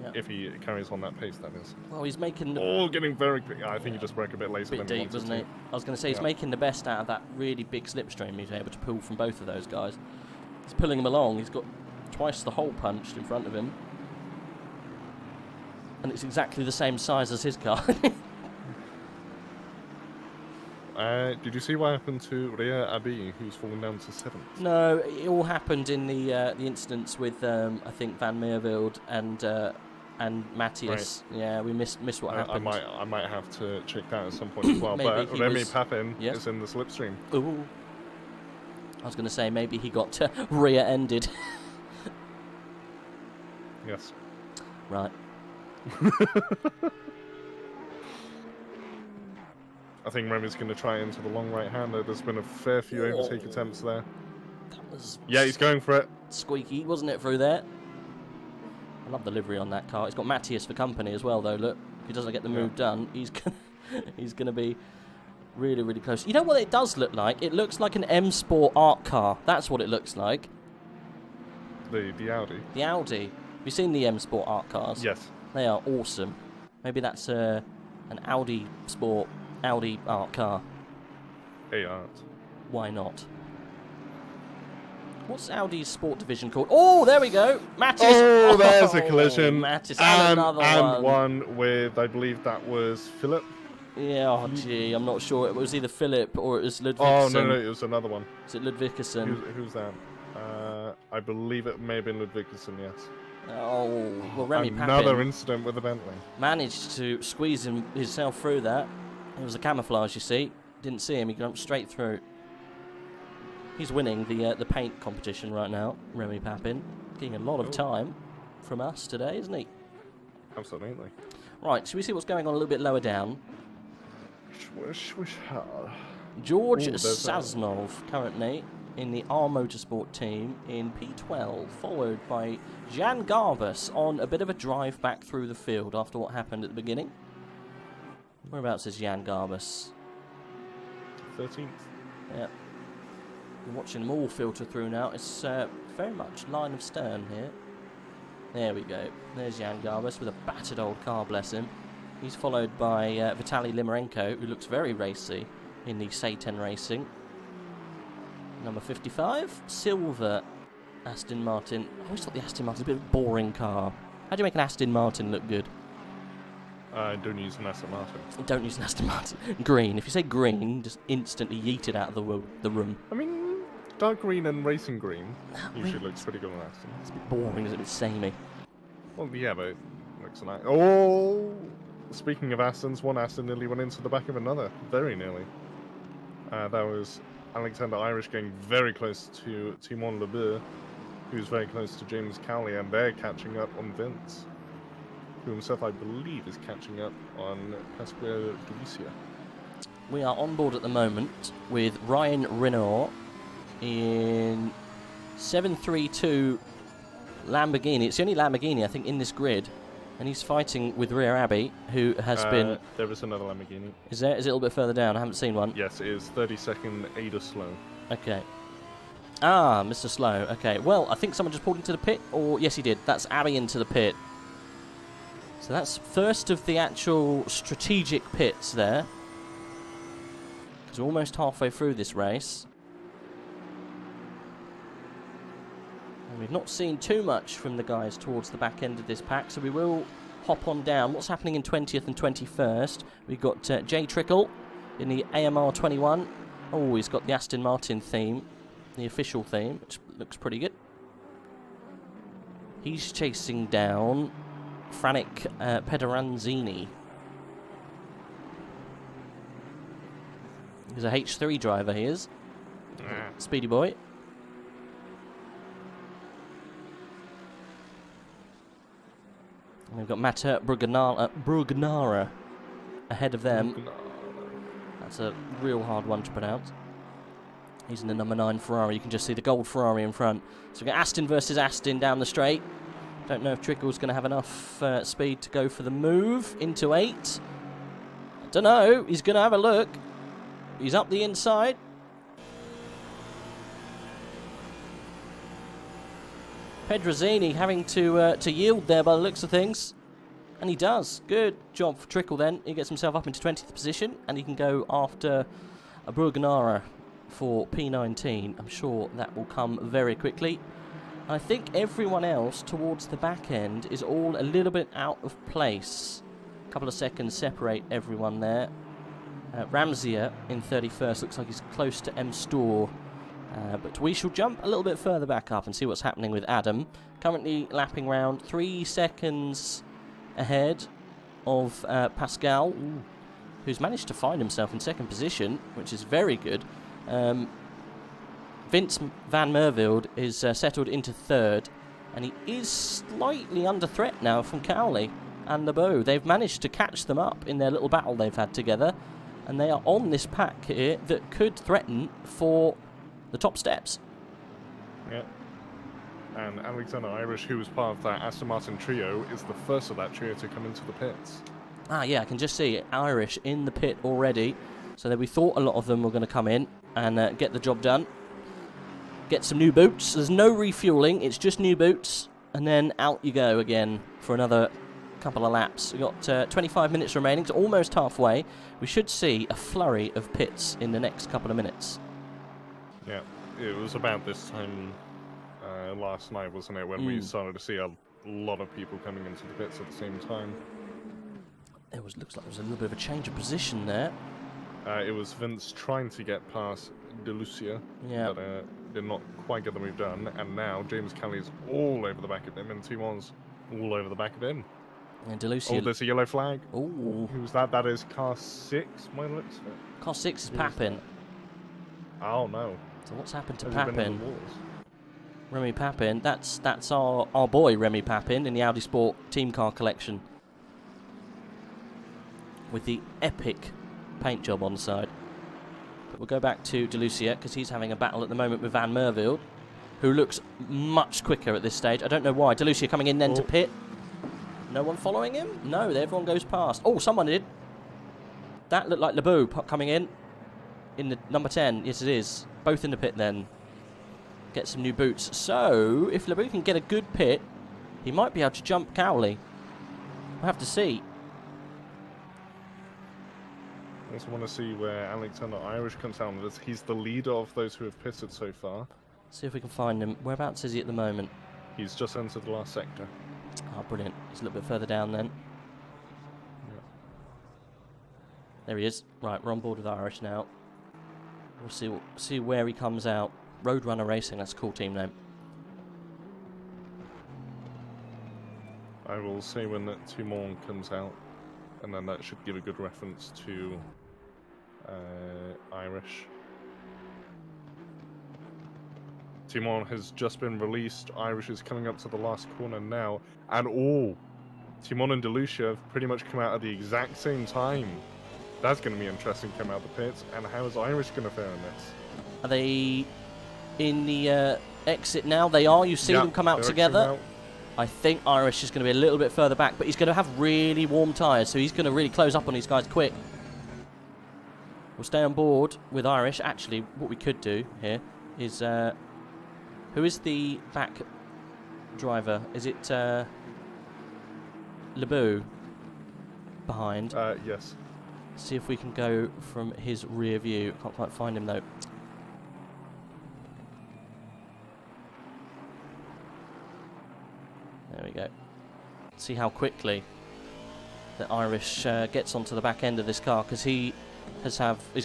Yeah. If he carries on that pace, that is. Well, he's making... getting very quick. I think he just broke a bit later than he wanted wasn't to. He? I was going to say, he's making the best out of that really big slipstream he's able to pull from both of those guys. He's pulling him along. He's got twice the hole punched in front of him. And it's exactly the same size as his car. Did you see what happened to Rhea Abbey, who's fallen down to 7th? No, it all happened in the incidents with I think Van Meerveld and Matthias. Right. Yeah, we missed what happened. I might have to check that at some point as well. But Remy Papin is in the slipstream. Ooh. I was going to say maybe he got rear-ended. Yes. Right. I think Remy's going to try into the long right-hander. There's been a fair few overtake attempts there. That was... Yeah, he's going for it. Squeaky, wasn't it, through there? I love the livery on that car. It's got Matthias for company as well, though. Look, if he doesn't get the move done, he's going to be really, really close. You know what it does look like? It looks like an M Sport art car. That's what it looks like. The Audi. The Audi. Have you seen the M Sport art cars? Yes. They are awesome. Maybe that's an Audi Sport Audi art car. A-Art. Why not? What's Audi's sport division called? Oh, there we go. Mattis. Oh, there's a collision. Mattis, and another one with, I believe that was Philip. Yeah, oh gee, I'm not sure. It was either Philip or it was Ludvigsen. Oh, no, it was another one. Is it Ludvigsen? Who's that? I believe it may have been Ludvigsen, yes. Oh, well, Remy Papin another incident with the Bentley. Managed to squeeze himself through that. It was a camouflage, you see. Didn't see him, he jumped straight through. He's winning the paint competition right now, Remy Papin. Getting a lot of time from us today, isn't he? Absolutely. Right, should we see what's going on a little bit lower down? George Saznov currently in the R Motorsport team in P12, followed by Jan Garbus on a bit of a drive back through the field after what happened at the beginning. Whereabouts is Jan Garbus? 13th. Yeah. We're watching them all filter through now. It's very much line of stern here. There we go. There's Jan Garbus with a battered old car, bless him. He's followed by Vitaly Limarenko, who looks very racy in the Satan Racing. Number 55, silver Aston Martin. I always thought the Aston Martin's a bit of a boring car. How do you make an Aston Martin look good? Don't use an Aston Martin. Don't use an Aston Martin. Green. If you say green, just instantly yeet it out of the room. I mean, dark green and racing green usually looks pretty good on Aston. It's a bit boring, it's a bit samey. Well, yeah, but it looks nice. Oh! Speaking of Astons, one Aston nearly went into the back of another. Very nearly. That was Alexander Irish getting very close to Timon Lebeau, who's very close to James Cowley, and they're catching up on Vince, who himself, I believe, is catching up on Pasquale Galicia. We are on board at the moment with Ryan Renault in 732 Lamborghini. It's the only Lamborghini, I think, in this grid. And he's fighting with Rhea Abbey, who has been... There is another Lamborghini. Is there? Is it a little bit further down? I haven't seen one. Yes, it is 32nd Ada Slow. Okay. Ah, Mr. Slow. Okay. Well, I think someone just pulled into the pit. Or, yes, he did. That's Abbey into the pit. So that's first of the actual strategic pits there. Because we're almost halfway through this race. And we've not seen too much from the guys towards the back end of this pack, so we will hop on down. What's happening in 20th and 21st? We've got Jay Trickle in the AMR 21. Oh, he's got the Aston Martin theme, the official theme, which looks pretty good. He's chasing down Frank Pederanzini. He's a H3 driver, he is. Speedy boy. And we've got Matter Brugnara ahead of them. That's a real hard one to pronounce. He's in the number 9 Ferrari. You can just see the gold Ferrari in front. So we've got Aston versus Aston down the straight. Don't know if Trickle's going to have enough speed to go for the move into 8. I don't know. He's going to have a look. He's up the inside. Pedrazini having to yield there by the looks of things. And he does. Good job for Trickle then. He gets himself up into 20th position and he can go after a Brugnara for P19. I'm sure that will come very quickly. I think everyone else towards the back end is all a little bit out of place. A couple of seconds separate everyone there. Ramsier in 31st. Looks like he's close to M Store. But we shall jump a little bit further back up and see what's happening with Adam. Currently lapping round 3 seconds ahead of Pascal, who's managed to find himself in 2nd position, which is very good. Vince van Mervelde is settled into 3rd, and he is slightly under threat now from Cowley and LeBeau. They've managed to catch them up in their little battle they've had together, and they are on this pack here that could threaten for the top steps. Yeah. And Alexander Irish, who was part of that Aston Martin trio, is the first of that trio to come into the pits. Ah, yeah, I can just see Irish in the pit already. So that we thought a lot of them were going to come in and get the job done. Get some new boots. There's no refueling, it's just new boots. And then out you go again for another couple of laps. We've got 25 minutes remaining, so almost halfway. We should see a flurry of pits in the next couple of minutes. Yeah, it was about this time last night, wasn't it, when we started to see a lot of people coming into the pits at the same time. Looks like there was a little bit of a change of position there. It was Vince trying to get past DeLucia, but did not quite get the move done. And now James Kelly's all over the back of him, and Timon's all over the back of him. And DeLucia. Oh, there's a yellow flag. Oh, who's that? That is car 6, my looks. car 6 is Papin. Oh no. So what's happened to Has he been in Papin? the walls? Remy Papin. That's our boy Remy Papin in the Audi Sport team car collection, with the epic paint job on the side. But we'll go back to DeLucia because he's having a battle at the moment with Van Mervelde, who looks much quicker at this stage. I don't know why. DeLucia coming in then to pit. No one following him? No, everyone goes past. Oh, someone did. That looked like LeBeau coming in the number 10. Yes, it is. Both in the pit then. Get some new boots. So, if LeBeau can get a good pit, he might be able to jump Cowley. We'll have to see. I also want to see where Alexander Irish comes down. He's the leader of those who have pitted so far. See if we can find him. Whereabouts is he at the moment? He's just entered the last sector. Oh, brilliant. He's a little bit further down then. Yeah. There he is. Right, we're on board with Irish now. We'll see where he comes out. Roadrunner Racing, that's a cool team name. I will say when that Timon comes out, and then that should give a good reference to Irish. Timon has just been released. Irish is coming up to the last corner now, and Timon and DeLucia have pretty much come out at the exact same time. That's going to be interesting, come out of the pits. And how is Irish going to fare in this? Are they in the exit now? They are. You see them come out together. I think Irish is going to be a little bit further back, but he's going to have really warm tyres, so he's going to really close up on these guys quick. We'll stay on board with Irish. Actually, what we could do here is... who is the back driver? Is it LeBeau behind? Yes. See if we can go from his rear view. Can't quite find him though. There we go. See how quickly the Irish gets onto the back end of this car, because he's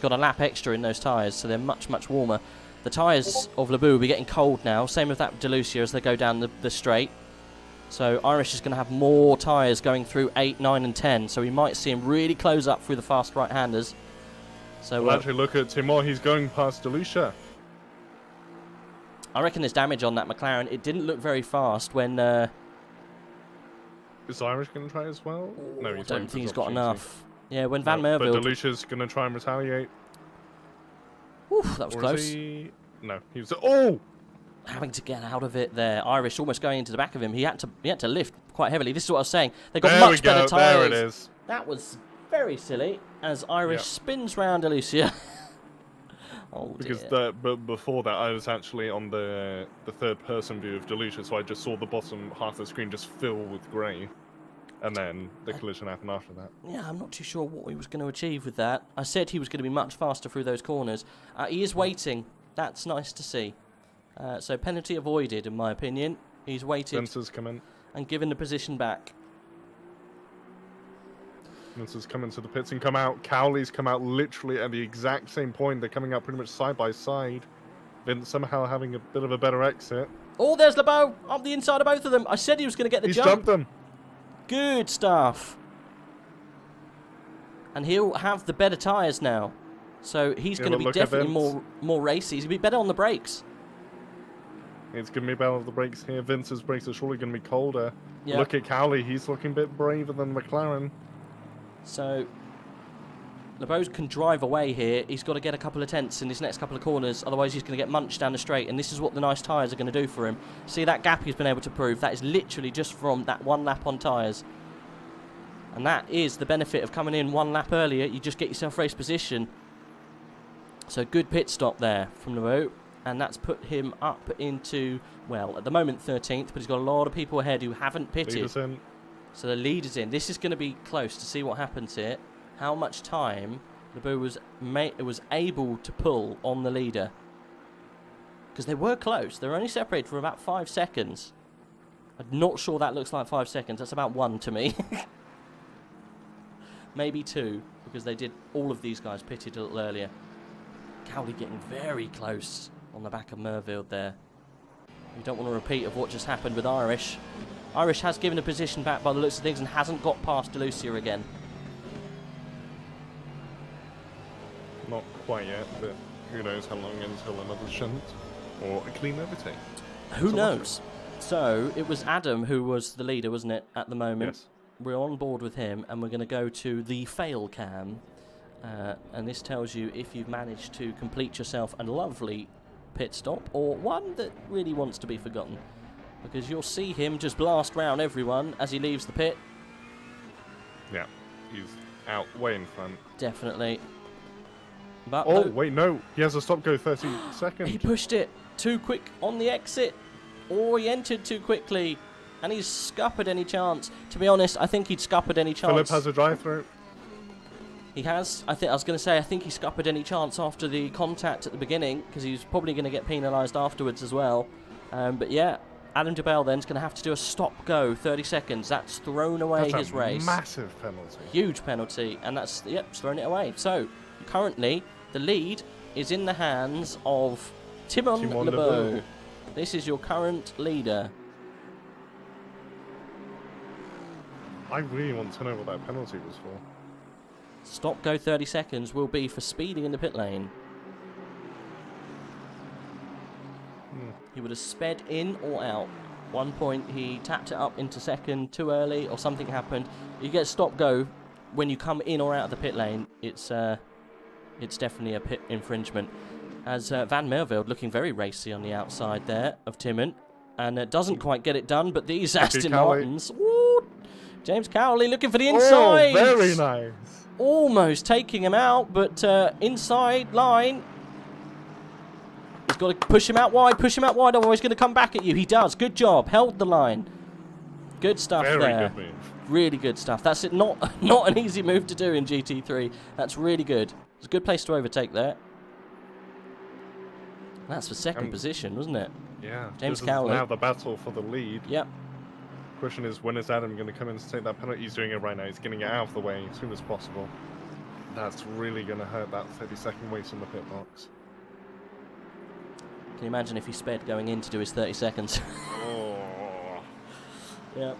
got a lap extra in those tyres, so they're much warmer. The tyres of LeBeau will be getting cold now. Same with that DeLucia as they go down the straight. So Irish is going to have more tyres going through 8, 9 and 10. So we might see him really close up through the fast right-handers. So well, actually look at Timon. He's going past DeLucia. I reckon there's damage on that McLaren. It didn't look very fast when... Is Irish going to try as well? No, I don't think he's got enough. Yeah, when Van Mervelde... But DeLucia's going to try and retaliate. Oof, that was close. No, he was... Oh! Having to get out of it there. Irish almost going into the back of him. He had to lift quite heavily. This is what I was saying. They've got much better tyres. There it is. That was very silly as Irish spins round Alicia. Oh, because but before that, I was actually on the third-person view of DeLucia, so I just saw the bottom half of the screen just fill with grey. And then the collision happened after that. Yeah, I'm not too sure what he was going to achieve with that. I said he was going to be much faster through those corners. He is waiting. That's nice to see. So penalty avoided, in my opinion. He's waited Sensors come in and given the position back. Vince has come into the pits and come out. Cowley's come out literally at the exact same point. They're coming out pretty much side by side. Vince somehow having a bit of a better exit. Oh, there's LeBeau up the inside of both of them. I said he was going to get the He's jump. jumped them. Good stuff. And he'll have the better tyres now. So he's going to be definitely more racy. He's going to be better on the brakes. It's going to be better on the brakes here. Vince's brakes are surely going to be colder. Yep. Look at Cowley. He's looking a bit braver than McLaren. So LeBeau can drive away here. He's got to get a couple of tenths in his next couple of corners. Otherwise, he's going to get munched down the straight. And this is what the nice tyres are going to do for him. See that gap he's been able to prove? That is literally just from that one lap on tyres. And that is the benefit of coming in one lap earlier. You just get yourself race position. So good pit stop there from LeBeau. And that's put him up into, well, at the moment 13th. But he's got a lot of people ahead who haven't pitted. So the lead is in. This is going to be close to see what happens here. How much time LeBeau was able to pull on the leader. Because they were close. They were only separated for about 5 seconds. I'm not sure that looks like 5 seconds. That's about 1 to me. Maybe 2, because they did, all of these guys pitted a little earlier. Cowley getting very close on the back of Merville there. We don't want a repeat of what just happened with Irish. Irish has given a position back by the looks of things and hasn't got past Delucia again. Not quite yet, but who knows how long until another shunt or a clean overtake. Who knows? So it was Adam who was the leader, wasn't it, at the moment? Yes. We're on board with him, and we're going to go to the fail cam. And this tells you if you've managed to complete yourself a lovely pit stop, or one that really wants to be forgotten. Because you'll see him just blast round everyone as he leaves the pit. Yeah, he's out way in front. Definitely. But oh, wait, no. He has a stop go 30 seconds. He pushed it too quick on the exit. Or he entered too quickly. And he's scuppered any chance. To be honest, I think he'd scuppered any chance. Philip has a drive-through. He has. I think he scuppered any chance after the contact at the beginning, because he was probably going to get penalised afterwards as well. But yeah, Adam DeBell then's going to have to do a stop-go, 30 seconds. That's thrown away his race. Massive penalty. Huge penalty, and that's, yep, it's thrown it away. So, currently, the lead is in the hands of Timon LeBeau. This is your current leader. I really want to know what that penalty was for. Stop go 30 seconds will be for speeding in the pit lane. He would have sped in or out. One point he tapped it up into second too early, or something happened. You get stop go when you come in or out of the pit lane. It's definitely a pit infringement. As Van Mervelde looking very racy on the outside there of Timon, and doesn't quite get it done. But these Aston Martins, woo, James Cowley looking for the inside. Oh, very nice. Almost taking him out, but inside line. He's got to push him out wide, otherwise he's going to come back at you. He does. Good job. Held the line. Good stuff there. Very good move. Really good stuff. That's it. Not an easy move to do in GT3. That's really good. It's a good place to overtake there. That's for second position, wasn't it? Yeah. James this Cowley. Is now the battle for the lead. Yep. Question is, when is Adam going to come in to take that penalty? He's doing it right now. He's getting it out of the way as soon as possible. That's really going to hurt that 30-second wait in the pit box. Can you imagine if he sped going in to do his 30 seconds? Oh. Yeah.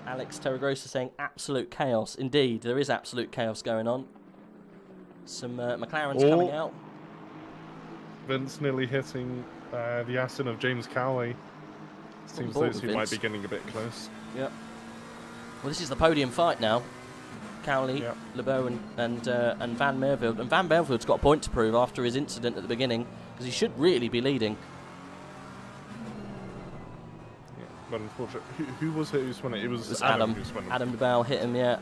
Alex Terragrosa saying absolute chaos. Indeed, there is absolute chaos going on. Some McLarens coming out. Vince nearly hitting the Aston of James Cowley. Seems those two might be getting a bit close. Yep. Well, this is the podium fight now. Cowley, yep. LeBeau and Van Mervelde. And Van Mervelde's got a point to prove after his incident at the beginning, because he should really be leading. Yeah, but unfortunately, who was it who spun it? It was Adam who spun it. Adam DeBell hit him, yeah.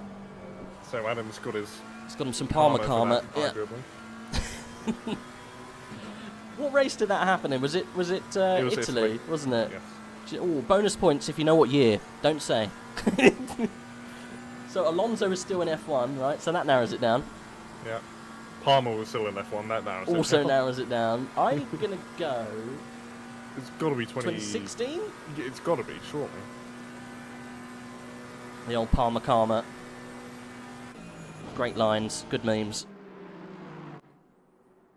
So Adam's got his... He's got him some Palmer karma. Yeah. What race did that happen in? Was it Italy, wasn't it? Yes. Oh, bonus points if you know what year. Don't say. So Alonso is still in F1, right? So that narrows it down. Yeah. Palmer was still in F1. That narrows it down. Also narrows it down. I'm going to go... It's got to be 2016? It's got to be, surely. The old Palmer karma. Great lines, good memes.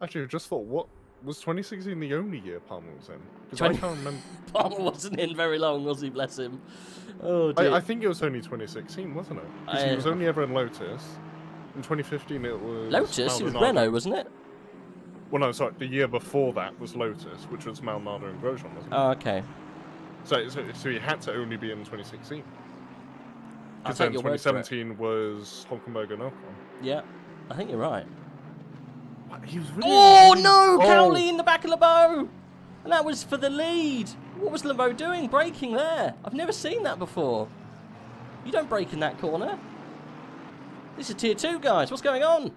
Actually, I just thought, what was 2016 the only year Palmer was in? Because I can't remember. Palmer wasn't in very long, was he? Bless him. Oh dear. I think it was only 2016, wasn't it? Because he was only ever in Lotus. In 2015, it was Lotus? It was Maldonado. Renault, wasn't it? Well, no, sorry. The year before that was Lotus, which was Maldonado and Grosjean, wasn't it? Oh, okay. So he had to only be in 2016. I'll Because take then your word for it. 2017 was Hulkenberg and Ocon. Yeah, I think you're right. He was really Oh no! Cowley in the back of LeBeau! And that was for the lead! What was LeBeau doing braking there? I've never seen that before. You don't brake in that corner. This is tier 2, guys. What's going on?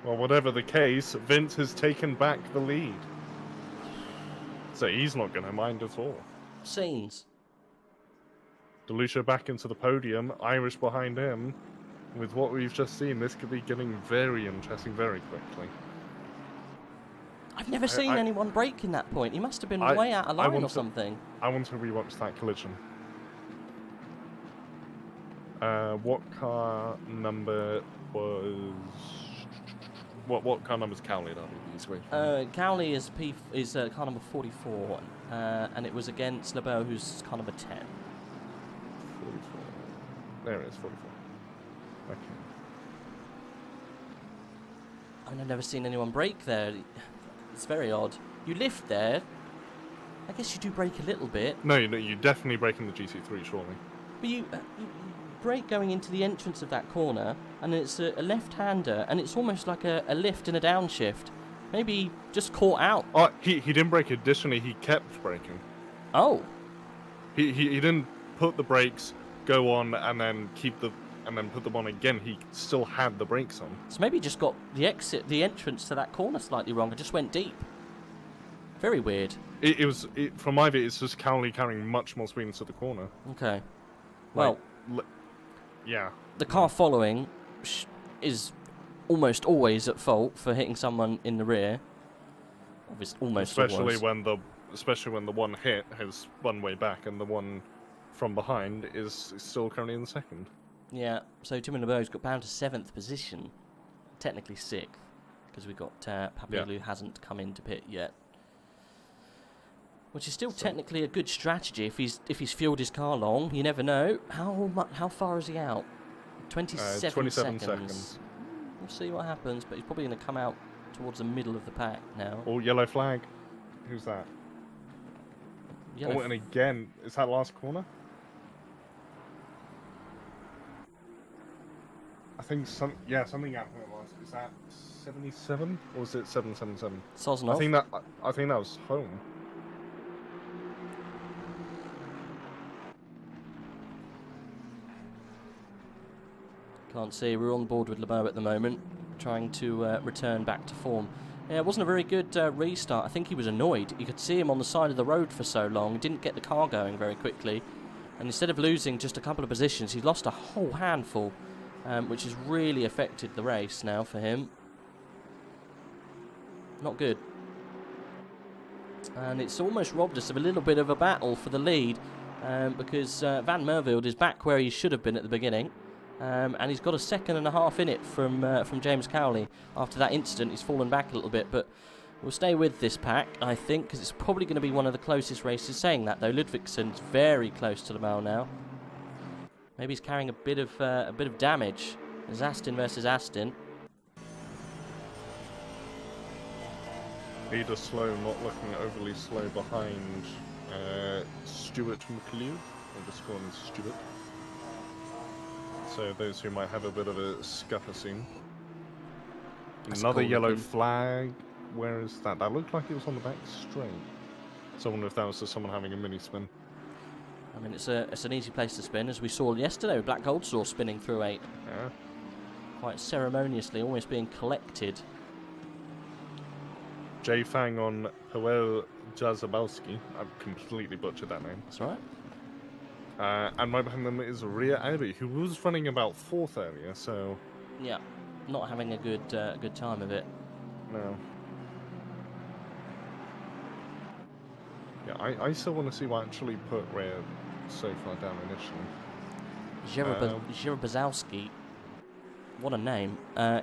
Well, whatever the case, Vince has taken back the lead. So he's not going to mind at all. Scenes. DeLucia back into the podium, Irish behind him. With what we've just seen, this could be getting very interesting very quickly. I've never seen anyone brake in that point. He must have been way out of line or something. I want to rewatch that collision. What car number was... What car number is Cowley at? Cowley is car number 44, and it was against LeBeau, who's car number 10. 44. There it is, 44. Okay. I've never seen anyone brake there. It's very odd. You lift there. I guess you do brake a little bit. No, you definitely brake in the GC3, surely. But you brake going into the entrance of that corner, and it's a left-hander, and it's almost like a lift and a downshift. Maybe he just caught out. Oh, he didn't brake additionally, he kept braking. Oh. He didn't put the brakes, go on, and then put them on again. He still had the brakes on. So maybe he just got the entrance to that corner slightly wrong and just went deep. Very weird. From my view, it's just Cowley carrying much more speed into the corner. Okay. Well, yeah. The car following is almost always at fault for hitting someone in the rear. Especially when the one hit has one way back and the one from behind is still currently in the second. Yeah, so Tim LeBeau's got down to 7th position, technically 6th, because we've got Papilu who hasn't come into pit yet. Which is still technically a good strategy if he's fueled his car long. You never know. How far is he out? 27 seconds. We'll see what happens, but he's probably going to come out towards the middle of the pack now. Oh, yellow flag. Who's that? And again, is that last corner? I think something happened last. Is that 77 or is it 777? Sosnov. I think that was home. Can't see. We're on board with LeBeau at the moment, trying to return back to form. Yeah, it wasn't a very good restart. I think he was annoyed. You could see him on the side of the road for so long. He didn't get the car going very quickly. And instead of losing just a couple of positions, he lost a whole handful, which has really affected the race now for him. Not good. And it's almost robbed us of a little bit of a battle for the lead, because Van Merville is back where he should have been at the beginning. And he's got a 2.5 seconds in it from James Cowley. After that incident, he's fallen back a little bit, but we'll stay with this pack, I think, because it's probably going to be one of the closest races. Saying that, though, Ludvigsson's very close to the mile now. Maybe he's carrying a bit of damage. There's Aston versus Aston. Either slow, not looking overly slow behind Stuart McLeod. I'll just call him Stuart. So those who might have a bit of a scupper scene. Another yellow flag. Where is that? That looked like it was on the back straight. So I wonder if that was just someone having a mini spin. I mean, it's an easy place to spin, as we saw yesterday with Black Gold Saw spinning through 8. Yeah. Quite ceremoniously, almost being collected. J Fang on Powell Jazabowski. I've completely butchered that name. That's right. And right behind them is Ria Abbey, who was running about 4th earlier, so... Yeah, not having a good time of it. No. Yeah, I still want to see what actually put Ria so far down initially. Zherobazowski. What a name.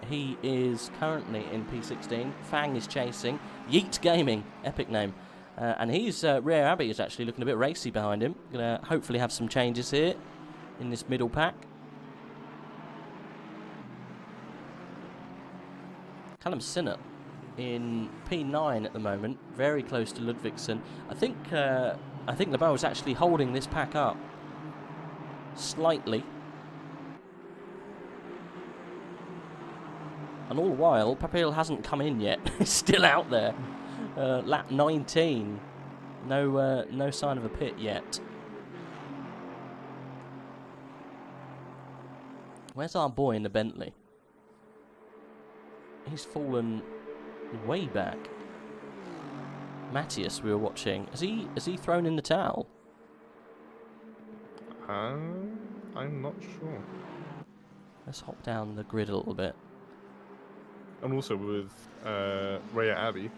He is currently in P16. Fang is chasing. Yeet Gaming, epic name. And he's, Rare Abbey is actually looking a bit racy behind him. Going to hopefully have some changes here in this middle pack. Callum Sinnott in P9 at the moment, very close to Ludvigsen. I think LeBeau is actually holding this pack up slightly. And all the while, Papil hasn't come in yet. He's still out there. Lap 19. No sign of a pit yet. Where's our boy in the Bentley? He's fallen way back. Matthias, we were watching. Has he thrown in the towel? I'm not sure. Let's hop down the grid a little bit. And also with Raya Abbey,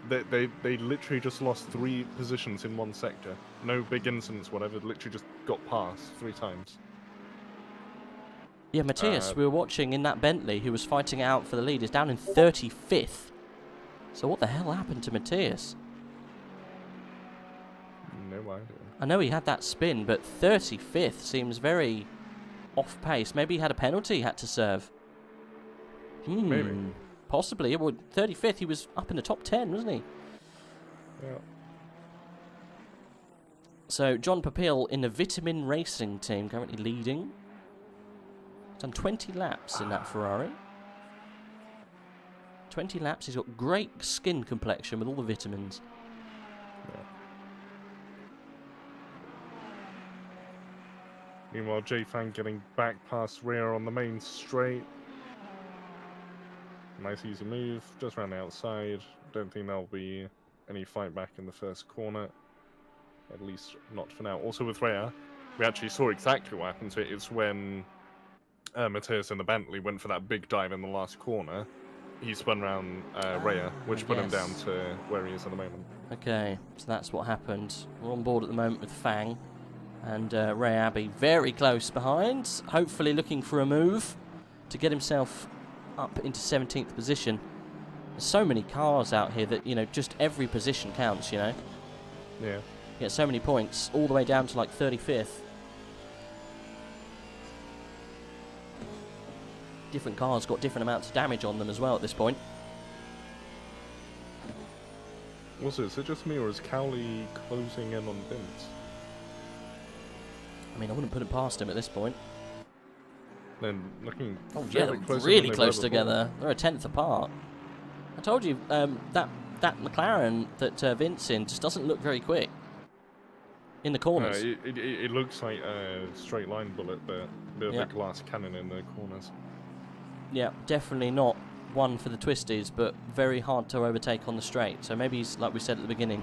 they literally just lost 3 positions in one sector. No big incidents, whatever. Literally just got past 3 times. Yeah, Matthias, we were watching in that Bentley, who was fighting out for the lead, is down in 35th. So what the hell happened to Matthias? No idea. I know he had that spin, but 35th seems very off pace. Maybe he had a penalty he had to serve. Maybe. Possibly. Well, 35th, he was up in the top 10, wasn't he? Yeah. So, John Papil in the Vitamin Racing team, currently leading. He's done 20 laps in that Ferrari. 20 laps. He's got great skin complexion with all the vitamins. Yeah. Meanwhile, J-Fan getting back past rear on the main straight. Nice easy move, just around the outside. Don't think there'll be any fight back in the first corner. At least not for now. Also with Rhea, we actually saw exactly what happened to it. It's when Matthias and the Bentley went for that big dive in the last corner. He spun around Rhea, which put him down to where he is at the moment. Okay, so that's what happened. We're on board at the moment with Fang. And Ray Abbey very close behind. Hopefully looking for a move to get himself up into 17th position. There's so many cars out here that, you know, just every position counts, you know. Yeah. You get so many points, all the way down to like 35th. Different cars got different amounts of damage on them as well at this point. Also, is it just me or is Cowley closing in on Vince? I mean, I wouldn't put it past him at this point. Then looking they're really close together. They're a 10th apart. I told you, that McLaren that Vince in just doesn't look very quick in the corners. It looks like a straight line bullet, but bit of a glass cannon in the corners. Yeah, definitely not one for the twisties, but very hard to overtake on the straight. So maybe he's, like we said at the beginning,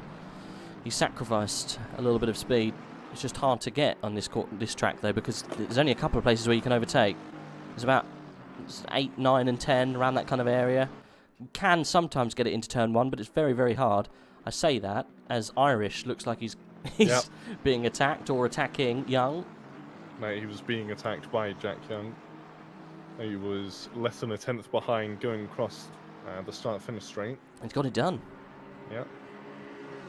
he sacrificed a little bit of speed. It's just hard to get on this track though, because there's only a couple of places where you can overtake. There's about 8, 9 and 10 around that kind of area. You can sometimes get it into turn 1, but it's very, very hard. I say that as Irish looks like he's being attacked or attacking Young. No, he was being attacked by Jack Young. He was less than a 10th behind going across the start-finish straight. He's got it done. Yeah.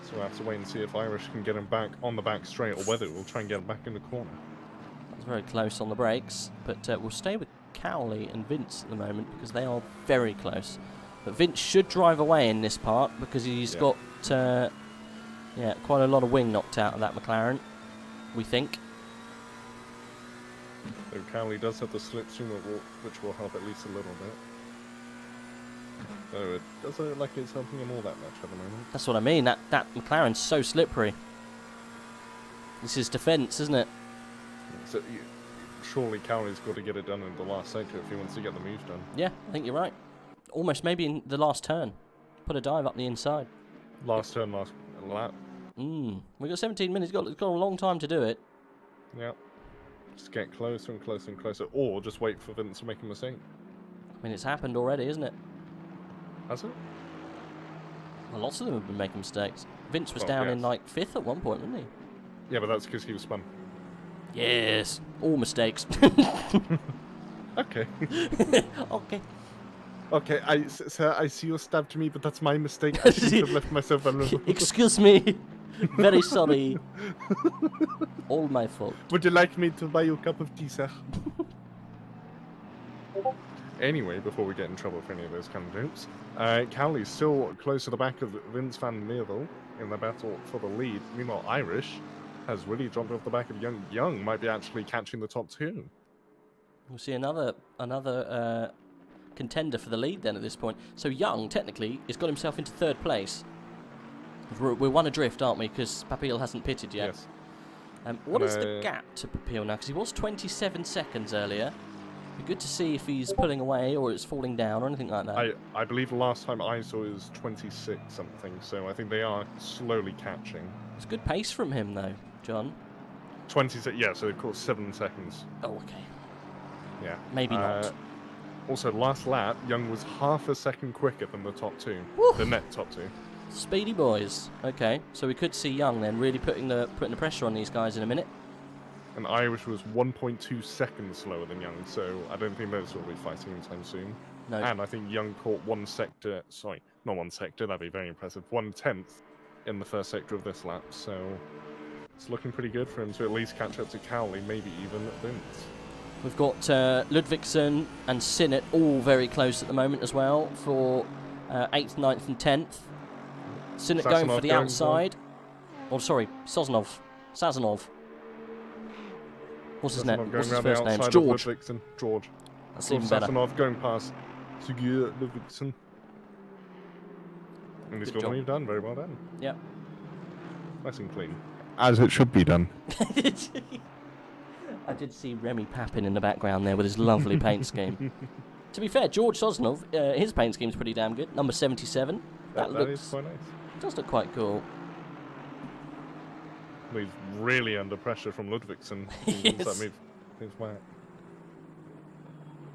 So we'll have to wait and see if Irish can get him back on the back straight or whether we'll try and get him back in the corner. That's very close on the brakes, but we'll stay with Cowley and Vince at the moment because they are very close. But Vince should drive away in this part because he's got quite a lot of wing knocked out of that McLaren, we think. So Cowley does have the slipstream, which will help at least a little bit. So it doesn't look like it's helping him all that much at the moment. That's what I mean. That McLaren's so slippery. This is defence, isn't it? So surely Cowley's got to get it done in the last sector if he wants to get the move done. Yeah, I think you're right. Almost maybe in the last turn. Put a dive up the inside. Last turn, last lap. We've got 17 minutes. It's got a long time to do it. Yeah. Just get closer and closer and closer, or just wait for Vince to make a mistake. I mean, it's happened already, isn't it? Has it? Well, lots of them have been making mistakes. Vince was down in like 5th at one point, wasn't he? Yeah, but that's because he was spun. Yes, all mistakes. Okay. Okay. Okay, sir, I see you stabbed me, but that's my mistake. I shouldn't have left myself vulnerable. Excuse me. Very sorry. All my fault. Would you like me to buy you a cup of tea, sir? Anyway, before we get in trouble for any of those kind of jokes, Cowley's still close to the back of Vince Van Meerville in the battle for the lead. Meanwhile, Irish has really jumped off the back of Young. Young might be actually catching the top two. We'll see another contender for the lead then at this point. So Young, technically, has got himself into third place. We're one adrift, aren't we? Because Papil hasn't pitted yet. Yes. What is the gap to Papil now? Because he was 27 seconds earlier. Be good to see if he's pulling away or it's falling down or anything like that. I believe the last time I saw it was 26 something, so I think they are slowly catching. It's good pace from him though, John. 26, yeah, so of course 7 seconds. Oh, okay. Yeah. Maybe not. Also, last lap, Young was half a second quicker than the top two. Woo! The net top two. Speedy boys. Okay, so we could see Young then really putting the pressure on these guys in a minute. And Irish was 1.2 seconds slower than Young, so I don't think those will be fighting anytime soon. No. And I think Young caught one sector, sorry, not one sector, that'd be very impressive, 1/10 in the first sector of this lap, so it's looking pretty good for him to at least catch up to Cowley, maybe even Vince. We've got Ludvigsen and Sinnott all very close at the moment as well for 8th, 9th and 10th. Sinnott going for the outside. Oh, sorry, Sazonov. What's his name? What's his first name? George. George. That's even better. Sazonov going past Sigurd Ludvigsen. And he's got what you've done. Very well done. Yep. Nice and clean. As it should be done. I did see Remy Papin in the background there with his lovely paint scheme. To be fair, George Sosnov, his paint scheme's pretty damn good. Number 77. That looks is quite nice. Does look quite cool. Well, he's really under pressure from Ludvigsen. Yes.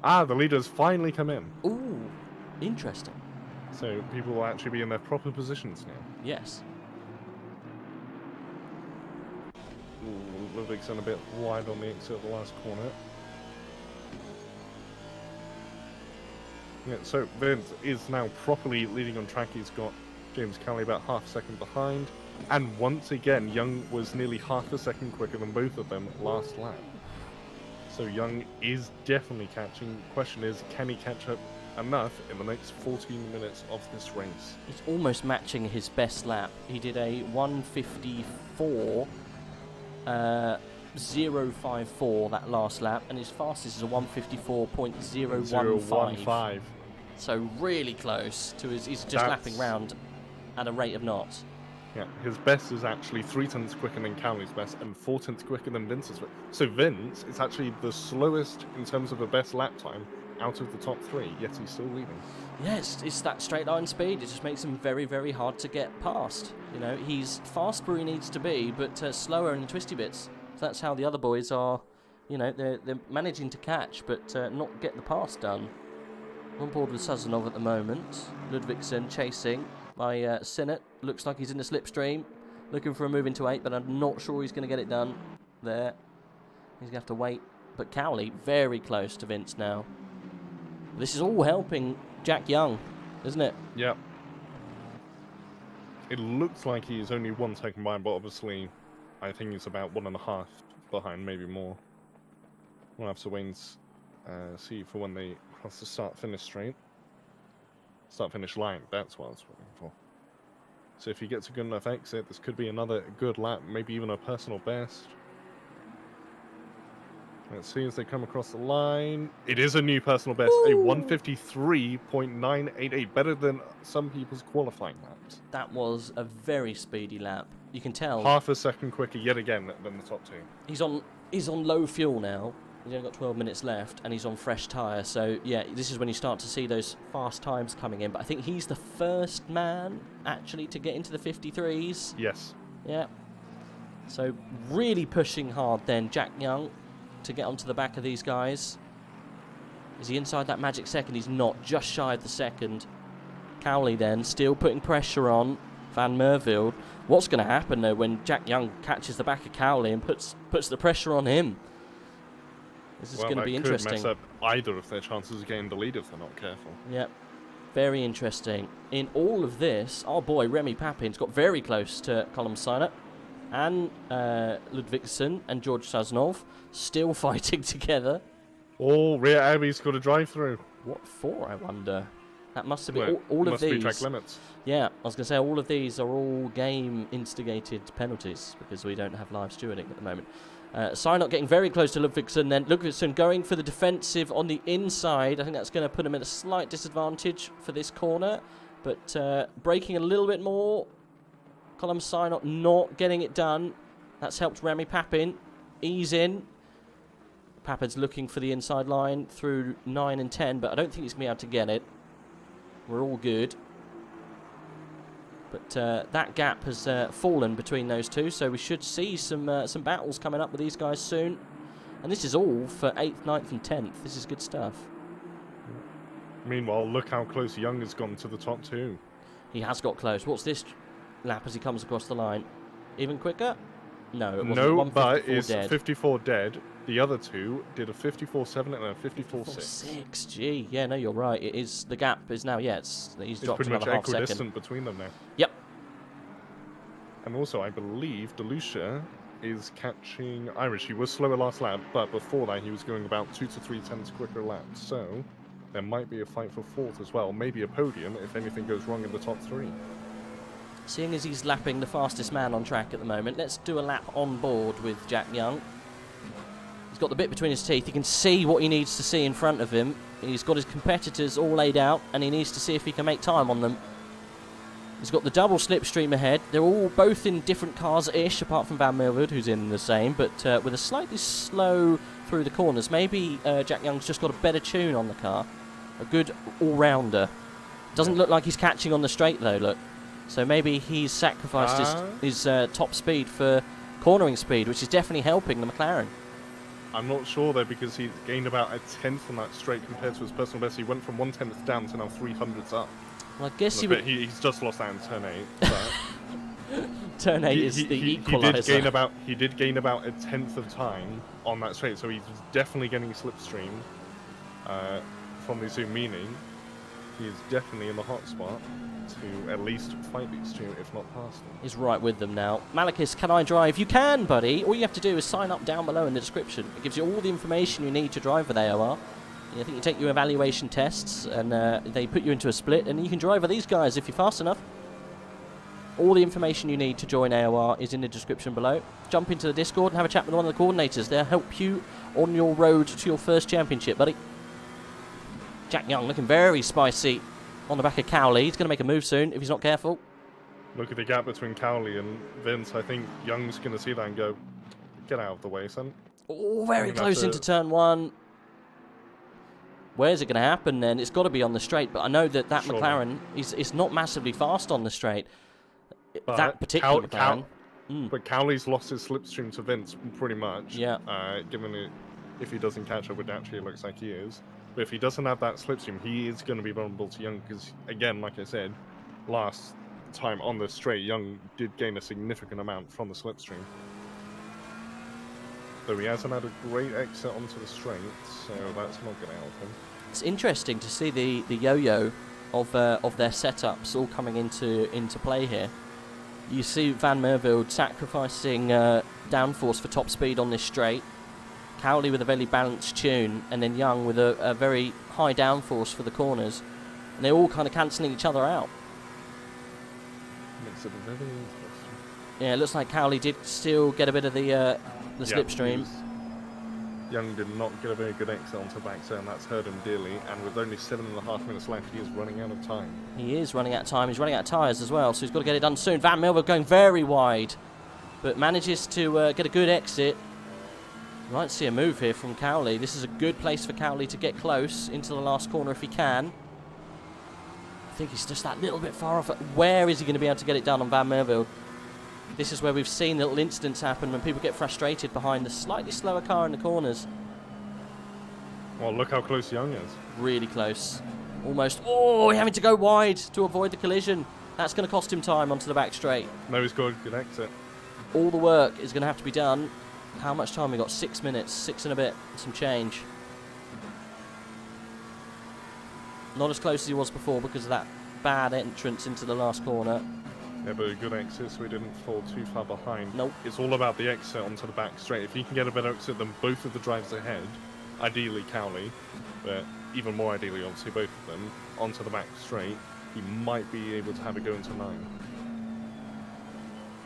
The leaders finally come in. Ooh, interesting. So people will actually be in their proper positions now. Yes. Ludvigsen a bit wide on the exit of the last corner. Yeah, so Vince is now properly leading on track. He's got James Cowley about half a second behind. And once again, Young was nearly half a second quicker than both of them last lap. So Young is definitely catching. Question is, can he catch up enough in the next 14 minutes of this race? He's almost matching his best lap. He did a 1:54. 0.54 that last lap, and his fastest is a 1:54.015. So really close to his. He's just lapping round at a rate of knots. Yeah, his best is actually 3 tenths quicker than Cowley's best and 4 tenths quicker than Vince's best. So Vince is actually the slowest in terms of the best lap time out of the top 3, yet he's still leading. Yeah, it's that straight line speed. It just makes him very, very hard to get past. You know, he's fast where he needs to be, but slower in the twisty bits. So that's how the other boys are. You know, they're managing to catch, but not get the pass done. On board with Sazonov at the moment. Ludvigsen chasing by Sinnott. Looks like he's in the slipstream, looking for a move into 8, but I'm not sure he's going to get it done there. He's going to have to wait. But Cowley very close to Vince now. This is all helping Jack Young, isn't it? Yeah. It looks like he's only 1 second behind, but obviously I think he's about 1.5 behind, maybe more. We'll have to wait and see for when they cross the start-finish straight. Start-finish line, that's what I was looking for. So if he gets a good enough exit, this could be another good lap, maybe even a personal best. Let's see as they come across the line. It is a new personal best, a 1:53.988, better than some people's qualifying laps. That was a very speedy lap. You can tell. Half a second quicker yet again than the top 2. He's on low fuel now. He's only got 12 minutes left, and he's on fresh tyre. So yeah, this is when you start to see those fast times coming in. But I think he's the first man actually to get into the 53s. Yes. Yeah. So really pushing hard then, Jack Young, to get onto the back of these guys. Is he inside that magic second? He's not, just shy of the second. Cowley then, still putting pressure on Van Merville. What's going to happen though when Jack Young catches the back of Cowley and puts the pressure on him? This is going to be interesting. Could mess up either of their chances of getting the lead if they're not careful. Yep. Very interesting. In all of this, oh boy, Remy Papin's got very close to Colm Seinert and Ludvigsen and George Saznov still fighting together. All rear Abbey's got a drive through. What for, I wonder? That must have been all of these. Must be track limits. Yeah, I was going to say all of these are all game instigated penalties because we don't have live stewarding at the moment. Seinert getting very close to Ludvigsen, then Ludvigsen going for the defensive on the inside. I think that's going to put him at a slight disadvantage for this corner, but braking a little bit more. Colm Seinert not getting it done. That's helped Remy Papin ease in. Papin's looking for the inside line through 9 and 10, but I don't think he's going to be able to get it. We're all good. But that gap has fallen between those two, so we should see some battles coming up with these guys soon. And this is all for 8th, 9th and 10th. This is good stuff. Meanwhile, look how close Young has gone to the top 2. He has got close. What's this lap as he comes across the line? Even quicker? No, it wasn't. No, but it's dead. 54 dead. The other two did a 54.7 and a 54.6. 6. Gee, yeah, no, you're right. It is, the gap is now, yeah, he's dropped pretty much another half second. equidistant between them now. Yep. And also, I believe Delucia is catching Irish. He was slower last lap, but before that, he was going about 2 to 3 tenths quicker lap. So there might be a fight for 4th as well. Maybe a podium if anything goes wrong in the top 3. Seeing as he's lapping the fastest man on track at the moment, let's do a lap on board with Jack Young. He's got the bit between his teeth. He can see what he needs to see in front of him. He's got his competitors all laid out, and he needs to see if he can make time on them. He's got the double slipstream ahead. They're all both in different cars-ish, apart from Van Merwood, who's in the same, but with a slightly slow through the corners. Maybe Jack Young's just got a better tune on the car. A good all-rounder. Doesn't look like he's catching on the straight, though, look. So maybe he's sacrificed his top speed for cornering speed, which is definitely helping the McLaren. I'm not sure, though, because he's gained about a tenth on that straight compared to his personal best. He went from 1/10 down to now 300s up. Well, I guess he's just lost that in turn 8. But turn 8 is the equaliser. He did gain about a tenth of time on that straight, so he's definitely getting slipstream from the zoom, meaning he is definitely in the hot spot to at least fight these two, if not pass them. He's right with them now. Malakis, can I drive? You can, buddy. All you have to do is sign up down below in the description. It gives you all the information you need to drive with AOR. I think you take your evaluation tests, and they put you into a split, and you can drive with these guys if you're fast enough. All the information you need to join AOR is in the description below. Jump into the Discord and have a chat with one of the coordinators. They'll help you on your road to your first championship, buddy. Jack Young looking very spicy on the back of Cowley. He's going to make a move soon if he's not careful. Look at the gap between Cowley and Vince. I think Young's going to see that and go, get out of the way, son. Oh, very close into turn 1. Where's it going to happen then? It's got to be on the straight, but I know that McLaren is not massively fast on the straight. But that particular McLaren. But Cowley's lost his slipstream to Vince, pretty much. Yeah. Given it, if he doesn't catch up, which actually it looks like he is. But if he doesn't have that slipstream, he is going to be vulnerable to Young, because, again, like I said, last time on the straight, Young did gain a significant amount from the slipstream. Though he hasn't had a great exit onto the straight, so that's not going to help him. It's interesting to see the yo-yo of their setups all coming into play here. You see Van Merville sacrificing downforce for top speed on this straight, Cowley with a very balanced tune, and then Young with a very high downforce for the corners. And they're all kind of cancelling each other out. Makes it very interesting. Yeah, it looks like Cowley did still get a bit of the slipstream. Young did not get a very good exit onto the backside, and that's hurt him dearly. And with only 7.5 minutes left, he is running out of time. He is running out of time. He's running out of tyres as well, so he's got to get it done soon. Van Melville going very wide, but manages to get a good exit. You might see a move here from Cowley. This is a good place for Cowley to get close into the last corner if he can. I think he's just that little bit far off. Where is he going to be able to get it done on Van Merville? This is where we've seen little incidents happen when people get frustrated behind the slightly slower car in the corners. Well, look how close Young is. Really close. Almost. Oh, having to go wide to avoid the collision. That's going to cost him time onto the back straight. No, he's got a good exit. All the work is going to have to be done How much time we got? 6 minutes, 6 and a bit, some change. Not as close as he was before because of that bad entrance into the last corner. Yeah, but a good exit so he didn't fall too far behind. Nope. It's all about the exit onto the back straight. If he can get a better exit than both of the drivers ahead, ideally Cowley, but even more ideally obviously both of them, onto the back straight, he might be able to have it go into 9.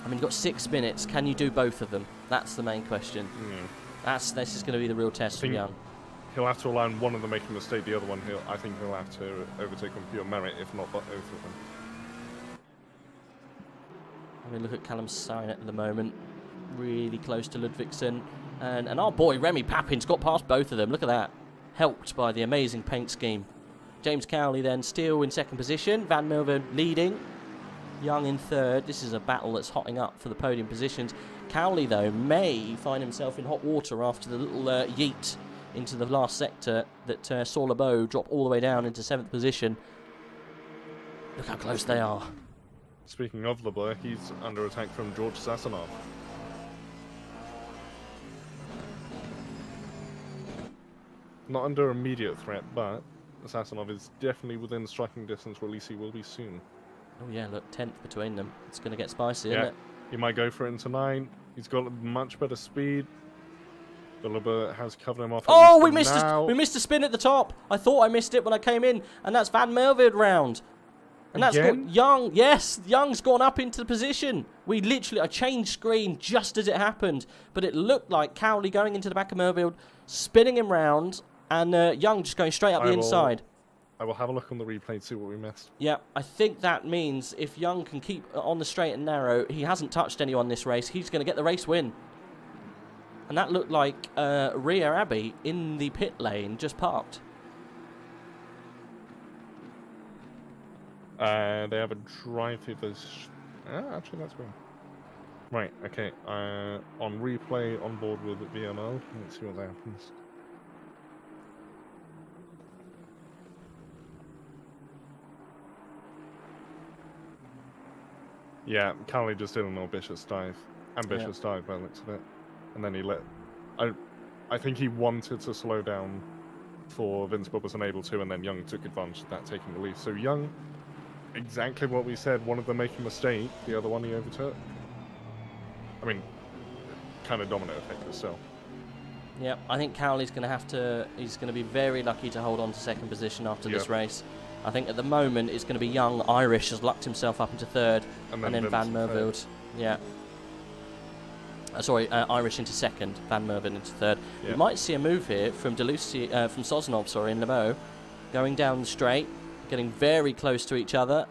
I mean, you've got 6 minutes. Can you do both of them? That's the main question. Yeah. This is going to be the real test for Young. He'll have to rely on one of them making a mistake, the other one I think he'll have to overtake on pure merit, if not both of them. I mean, look at Callum Sain at the moment. Really close to Ludvigsen. And our boy Remy Pappin's got past both of them. Look at that. Helped by the amazing paint scheme. James Cowley then still in second position. Van Merwe leading. Young in third. This is a battle that's hotting up for the podium positions. Cowley, though, may find himself in hot water after the little yeet into the last sector that saw LeBeau drop all the way down into 7th position. Look how close they are. Speaking of LeBeau, he's under attack from George Sassanov. Not under immediate threat, but Sassanov is definitely within striking distance, or at least he will be soon. Oh yeah, look, 10th between them. It's going to get spicy, isn't it? He might go for it into 9. He's got much better speed. But LeBeau has covered him off. Oh, we missed a spin at the top. I thought I missed it when I came in, and that's Van Merwe round. And that's got Young. Yes, Young's gone up into the position. I changed screen just as it happened, but it looked like Cowley going into the back of Merwe, spinning him round, and Young just going straight up the inside. I will have a look on the replay to see what we missed. Yeah, I think that means if Young can keep on the straight and narrow, he hasn't touched anyone this race, he's going to get the race win. And that looked like Rhea Abbey in the pit lane, just parked. They have a drive through this. Actually, that's good. Right, okay. On replay, on board with VML. Let's see what happens. Yeah, Cowley just did an ambitious dive. Ambitious dive by the looks of it. And then he let... I think he wanted to slow down for Vince, but was unable to, and then Young took advantage of that, taking the lead. So Young, exactly what we said, one of them making a mistake, the other one he overtook. I mean, kind of dominant effect still. Yeah, I think Cowley's going to have to... He's going to be very lucky to hold on to second position after this race. I think at the moment it's going to be Young. Irish has lucked himself up into third, and then Van Merwe. Yeah. Irish into second, Van Merwe into third. Yeah. We might see a move here from from Sosnov, in LeBeau, going down the straight, getting very close to each other.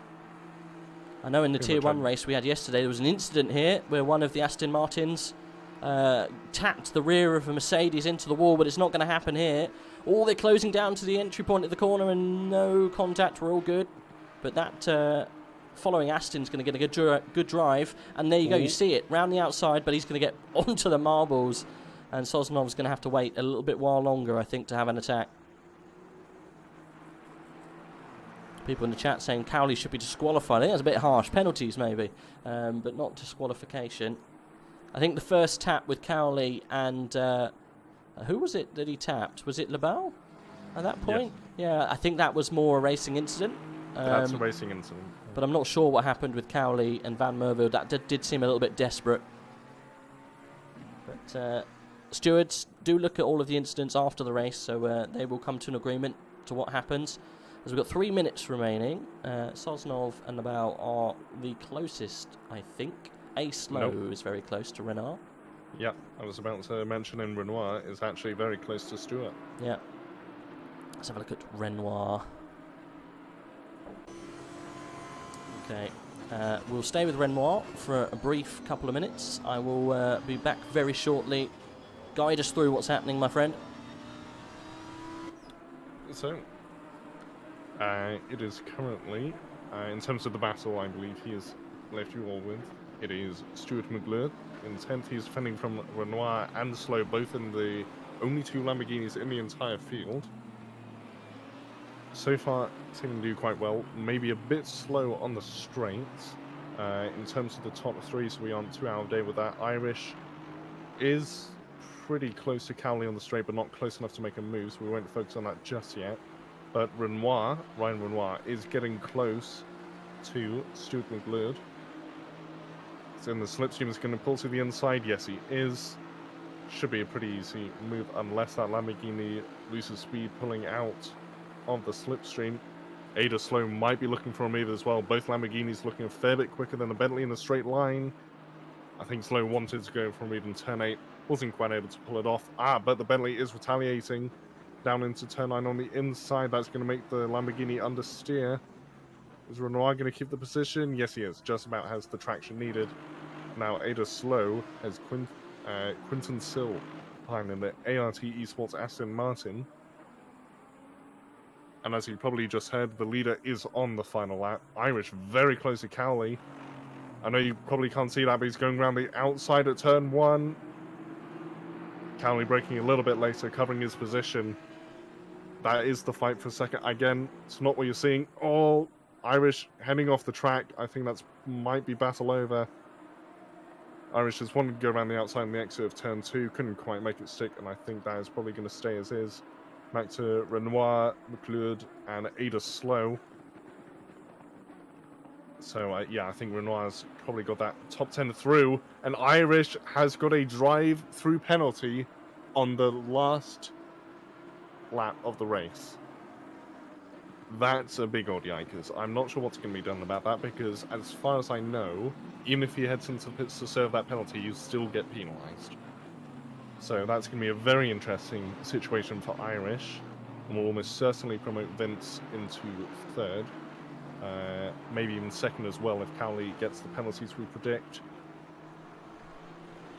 I know in the Tier 1 race we had yesterday, there was an incident here where one of the Aston Martins tapped the rear of a Mercedes into the wall, but it's not going to happen here. Oh, they're closing down to the entry point of the corner and no contact, we're all good. But that following Aston's going to get a good drive, and there you go, you see it, round the outside, but he's going to get onto the marbles, and Sosnov's going to have to wait a little bit while longer, I think, to have an attack. People in the chat saying Cowley should be disqualified. I think that's a bit harsh. Penalties, maybe, but not disqualification. I think the first tap with Cowley and... who was it that he tapped? Was it LeBeau at that point? Yes. Yeah, I think that was more a racing incident. That's a racing incident. But I'm not sure what happened with Cowley and Van Merwe. That did seem a little bit desperate. But stewards do look at all of the incidents after the race, so they will come to an agreement to what happens. As we've got 3 minutes remaining, Sosnov and LeBeau are the closest, I think. Ace Low is very close to Renard. Yeah, I was about to mention in Renoir is actually very close to Stewart. Yeah. Let's have a look at Renoir. Okay. We'll stay with Renoir for a brief couple of minutes. I will be back very shortly. Guide us through what's happening, my friend. So, it is currently, in terms of the battle, I believe he has left you all with. It is Stuart McGlure. In 10th, he's defending from Renoir and Slow, both in the only 2 Lamborghinis in the entire field. So far, seeming to do quite well. Maybe a bit slow on the straights. In terms of the top 3, so we aren't too out of date with that. Irish is pretty close to Cowley on the straight, but not close enough to make a move, so we won't focus on that just yet. But Ryan Renoir, is getting close to Stuart McLeod. So in the slipstream, is going to pull to the inside. Yes, he is. Should be a pretty easy move unless that Lamborghini loses speed pulling out of the slipstream. Ada Slow might be looking for a move as well. Both Lamborghinis looking a fair bit quicker than the Bentley in the straight line. I think Slow wanted to go for a move in turn 8. Wasn't quite able to pull it off. But the Bentley is retaliating down into turn 9 on the inside. That's going to make the Lamborghini understeer. Is Renoir going to keep the position? Yes, he is. Just about has the traction needed. Now Ada Slow has Quinton Sill behind in the ART Esports Aston Martin. And as you probably just heard, the leader is on the final lap. Irish very close to Cowley. I know you probably can't see that, but he's going around the outside at turn 1. Cowley braking a little bit later, covering his position. That is the fight for second. Again, it's not what you're seeing. Oh, Irish heading off the track. I think that's might be battle over. Irish just wanted to go around the outside in the exit of turn 2. Couldn't quite make it stick, and I think that is probably going to stay as is. Back to Renoir, McLeod, and Ada Slow. So, yeah, I think Renoir's probably got that top 10 through. And Irish has got a drive-through penalty on the last lap of the race. That's a big old yikers. I'm not sure what's going to be done about that because, as far as I know, even if you head into the pits to serve that penalty, you still get penalised. So that's going to be a very interesting situation for Irish. And will almost certainly promote Vince into third. Maybe even second as well if Cowley gets the penalties we predict.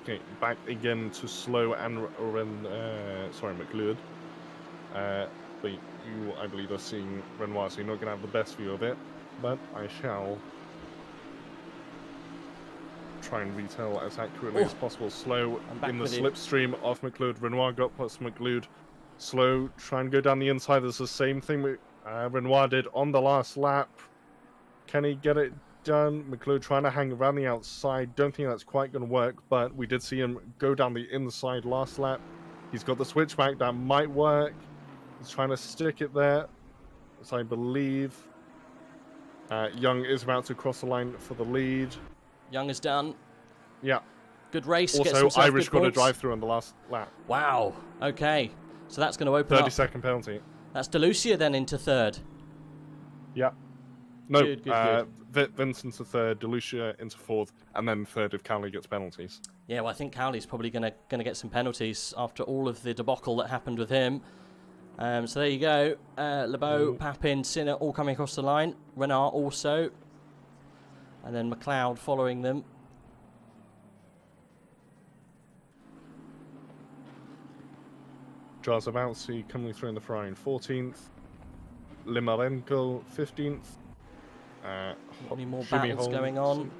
Okay, back again to Slow and McLeod. But you, I believe, are seeing Renoir, so you're not going to have the best view of it. But I shall try and retell as accurately as possible. Slow in the slipstream of McLeod. Renoir got past McLeod. Slow, try and go down the inside. There's the same thing Renoir did on the last lap. Can he get it done? McLeod trying to hang around the outside. Don't think that's quite going to work, but we did see him go down the inside last lap. He's got the switchback. That might work. He's trying to stick it there, as I believe. Young is about to cross the line for the lead. Young is done. Yeah. Good race. Also, Irish got a drive-through on the last lap. Wow. Okay. So that's going to open 30-second penalty. That's DeLucia then into third. Yeah. No, good. Vincent to third, DeLucia into fourth, and then third if Cowley gets penalties. Yeah, well, I think Cowley's probably going to get some penalties after all of the debacle that happened with him. So there you go. Lebeau, Papin, Sinner all coming across the line. Renard also. And then McLeod following them. Jarzabowski coming through in the Ferrari in 14th. Limarenko 15th. Any more battles going on?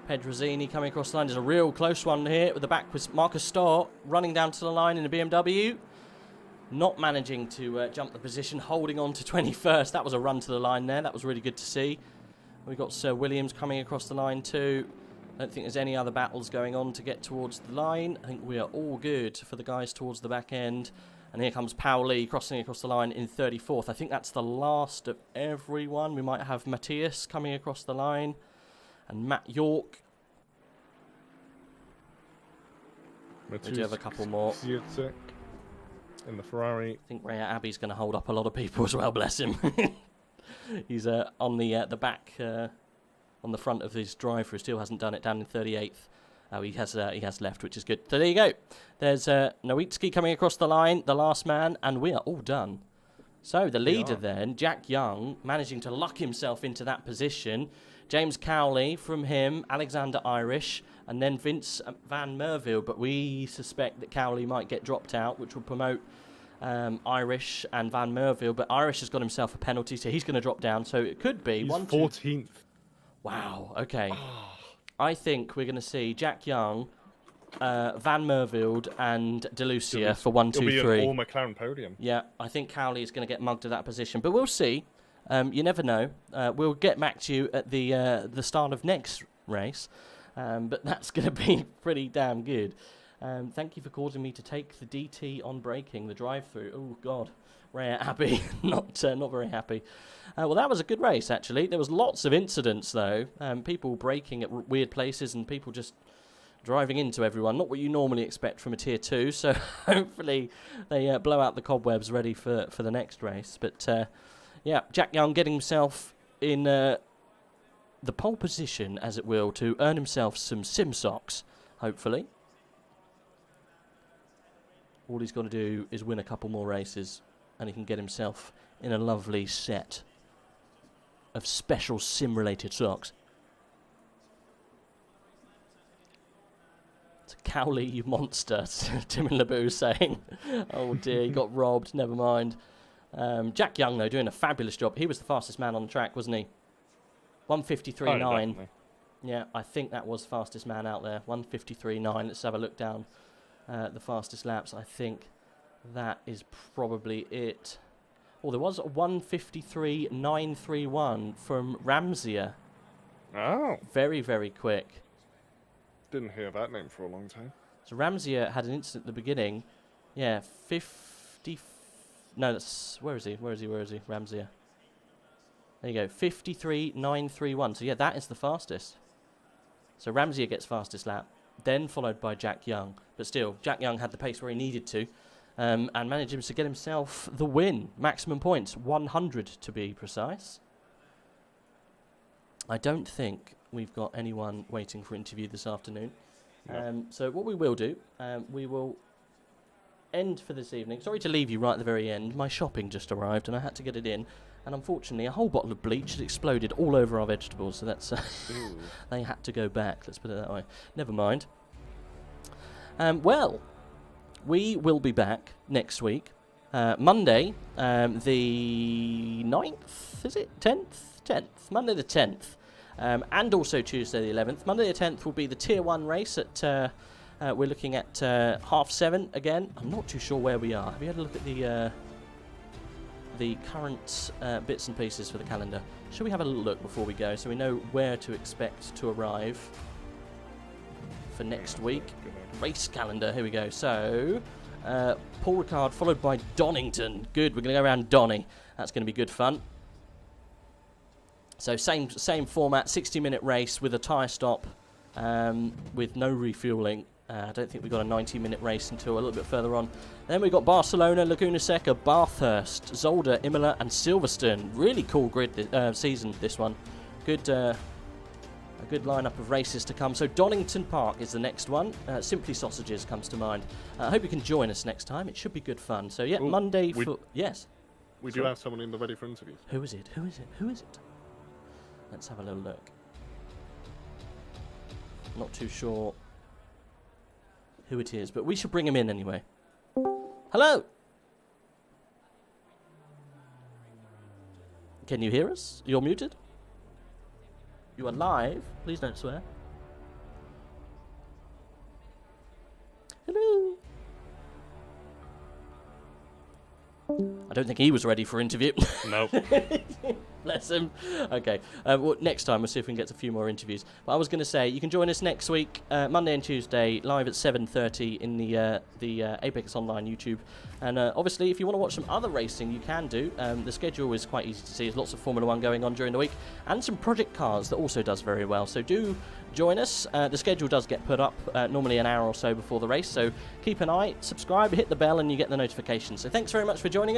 Pedrozzini coming across the line. There's a real close one here with the back with Marcus Starr running down to the line in a BMW. Not managing to jump the position, holding on to 21st. That was a run to the line there. That was really good to see. We've got Sir Williams coming across the line too. I don't think there's any other battles going on to get towards the line. I think we are all good for the guys towards the back end. And here comes Pauli crossing across the line in 34th. I think that's the last of everyone. We might have Matthias coming across the line. And Matt York. We do have a couple more. In the Ferrari. I think Ray Abbey's going to hold up a lot of people as well, bless him. He's on the back, on the front of his drive-through. Still hasn't done it, down in 38th. Oh, he has left, which is good. So there you go. There's Nowitzki coming across the line, the last man, and we are all done. So the leader then, Jack Young, managing to luck himself into that position. James Cowley from him, Alexander Irish, and then Vince Van Merville. But we suspect that Cowley might get dropped out, which will promote Irish and Van Merville. But Irish has got himself a penalty, so he's going to drop down. So it could be He's 14th. Wow, okay. I think we're going to see Jack Young, Van Merville, and DeLucia for 1, 2, 3. It'll be an all-McLaren podium. Yeah, I think Cowley is going to get mugged at that position. But we'll see. You never know. We'll get back to you at the start of next race. But that's going to be pretty damn good. Thank you for causing me to take the DT on braking, the drive-through. Oh, God. Rare happy. Not very happy. Well, that was a good race, actually. There was lots of incidents, though. People braking at weird places and people just driving into everyone. Not what you normally expect from a Tier 2, so hopefully they blow out the cobwebs ready for the next race. But, yeah, Jack Young getting himself in the pole position, as it will, to earn himself some sim socks, hopefully. All he's got to do is win a couple more races, and he can get himself in a lovely set of special sim-related socks. It's a Cowley, you monster, Tim and LeBou saying. Oh dear, he got robbed, never mind. Jack Young, though, doing a fabulous job. He was the fastest man on the track, wasn't he? 1:53.9. Yeah, I think that was fastest man out there. 1:53.9. Let's have a look down the fastest laps. I think that is probably it. Oh, there was a 1:53.931 from Ramsier. Oh. Very, very quick. Didn't hear that name for a long time. So Ramsier had an incident at the beginning. Yeah, 50... No, that's... Where is he? Ramsier. There you go. 53.931. So, yeah, that is the fastest. So Ramsier gets fastest lap, then followed by Jack Young. But still, Jack Young had the pace where he needed to, and managed to get himself the win. Maximum points, 100 to be precise. I don't think we've got anyone waiting for interview this afternoon. No. So what we will do, we will end for this evening. Sorry to leave you right at the very end. My shopping just arrived and I had to get it in. And unfortunately, a whole bottle of bleach had exploded all over our vegetables. So that's they had to go back. Let's put it that way. Never mind. Well, we will be back next week. Monday, the 9th, is it? 10th? 10th. Monday the 10th. And also Tuesday the 11th. Monday the 10th will be the Tier 1 race at... we're looking at 7:30 again. I'm not too sure where we are. Have you had a look at the current bits and pieces for the calendar? Shall we have a little look before we go so we know where to expect to arrive for next week? Race calendar, here we go. So, Paul Ricard followed by Donington. Good, we're going to go around Donny. That's going to be good fun. So same format, 60-minute race with a tyre stop with no refuelling. I don't think we've got a 90-minute race until a little bit further on. Then we've got Barcelona, Laguna Seca, Bathurst, Zolder, Imola and Silverstone. Really cool grid season, this one. Good, a good lineup of races to come. So Donington Park is the next one. Simply Sausages comes to mind. I hope you can join us next time. It should be good fun. So yeah, Monday for... Yes? We do have someone in the ready for interviews. Who is it? Let's have a little look. Not too sure who it is, but we should bring him in anyway. Hello! Can you hear us? You're muted? You are live. Please don't swear. Hello! I don't think he was ready for interview. No. Bless him. Okay. Well, next time we'll see if we can get a few more interviews. But I was going to say, you can join us next week, Monday and Tuesday, live at 7:30 in the Apex Online YouTube. And obviously, if you want to watch some other racing, you can do. The schedule is quite easy to see. There's lots of Formula 1 going on during the week. And some Project Cars that also does very well. So do join us. The schedule does get put up normally an hour or so before the race. So keep an eye, subscribe, hit the bell, and you get the notifications. So thanks very much for joining us.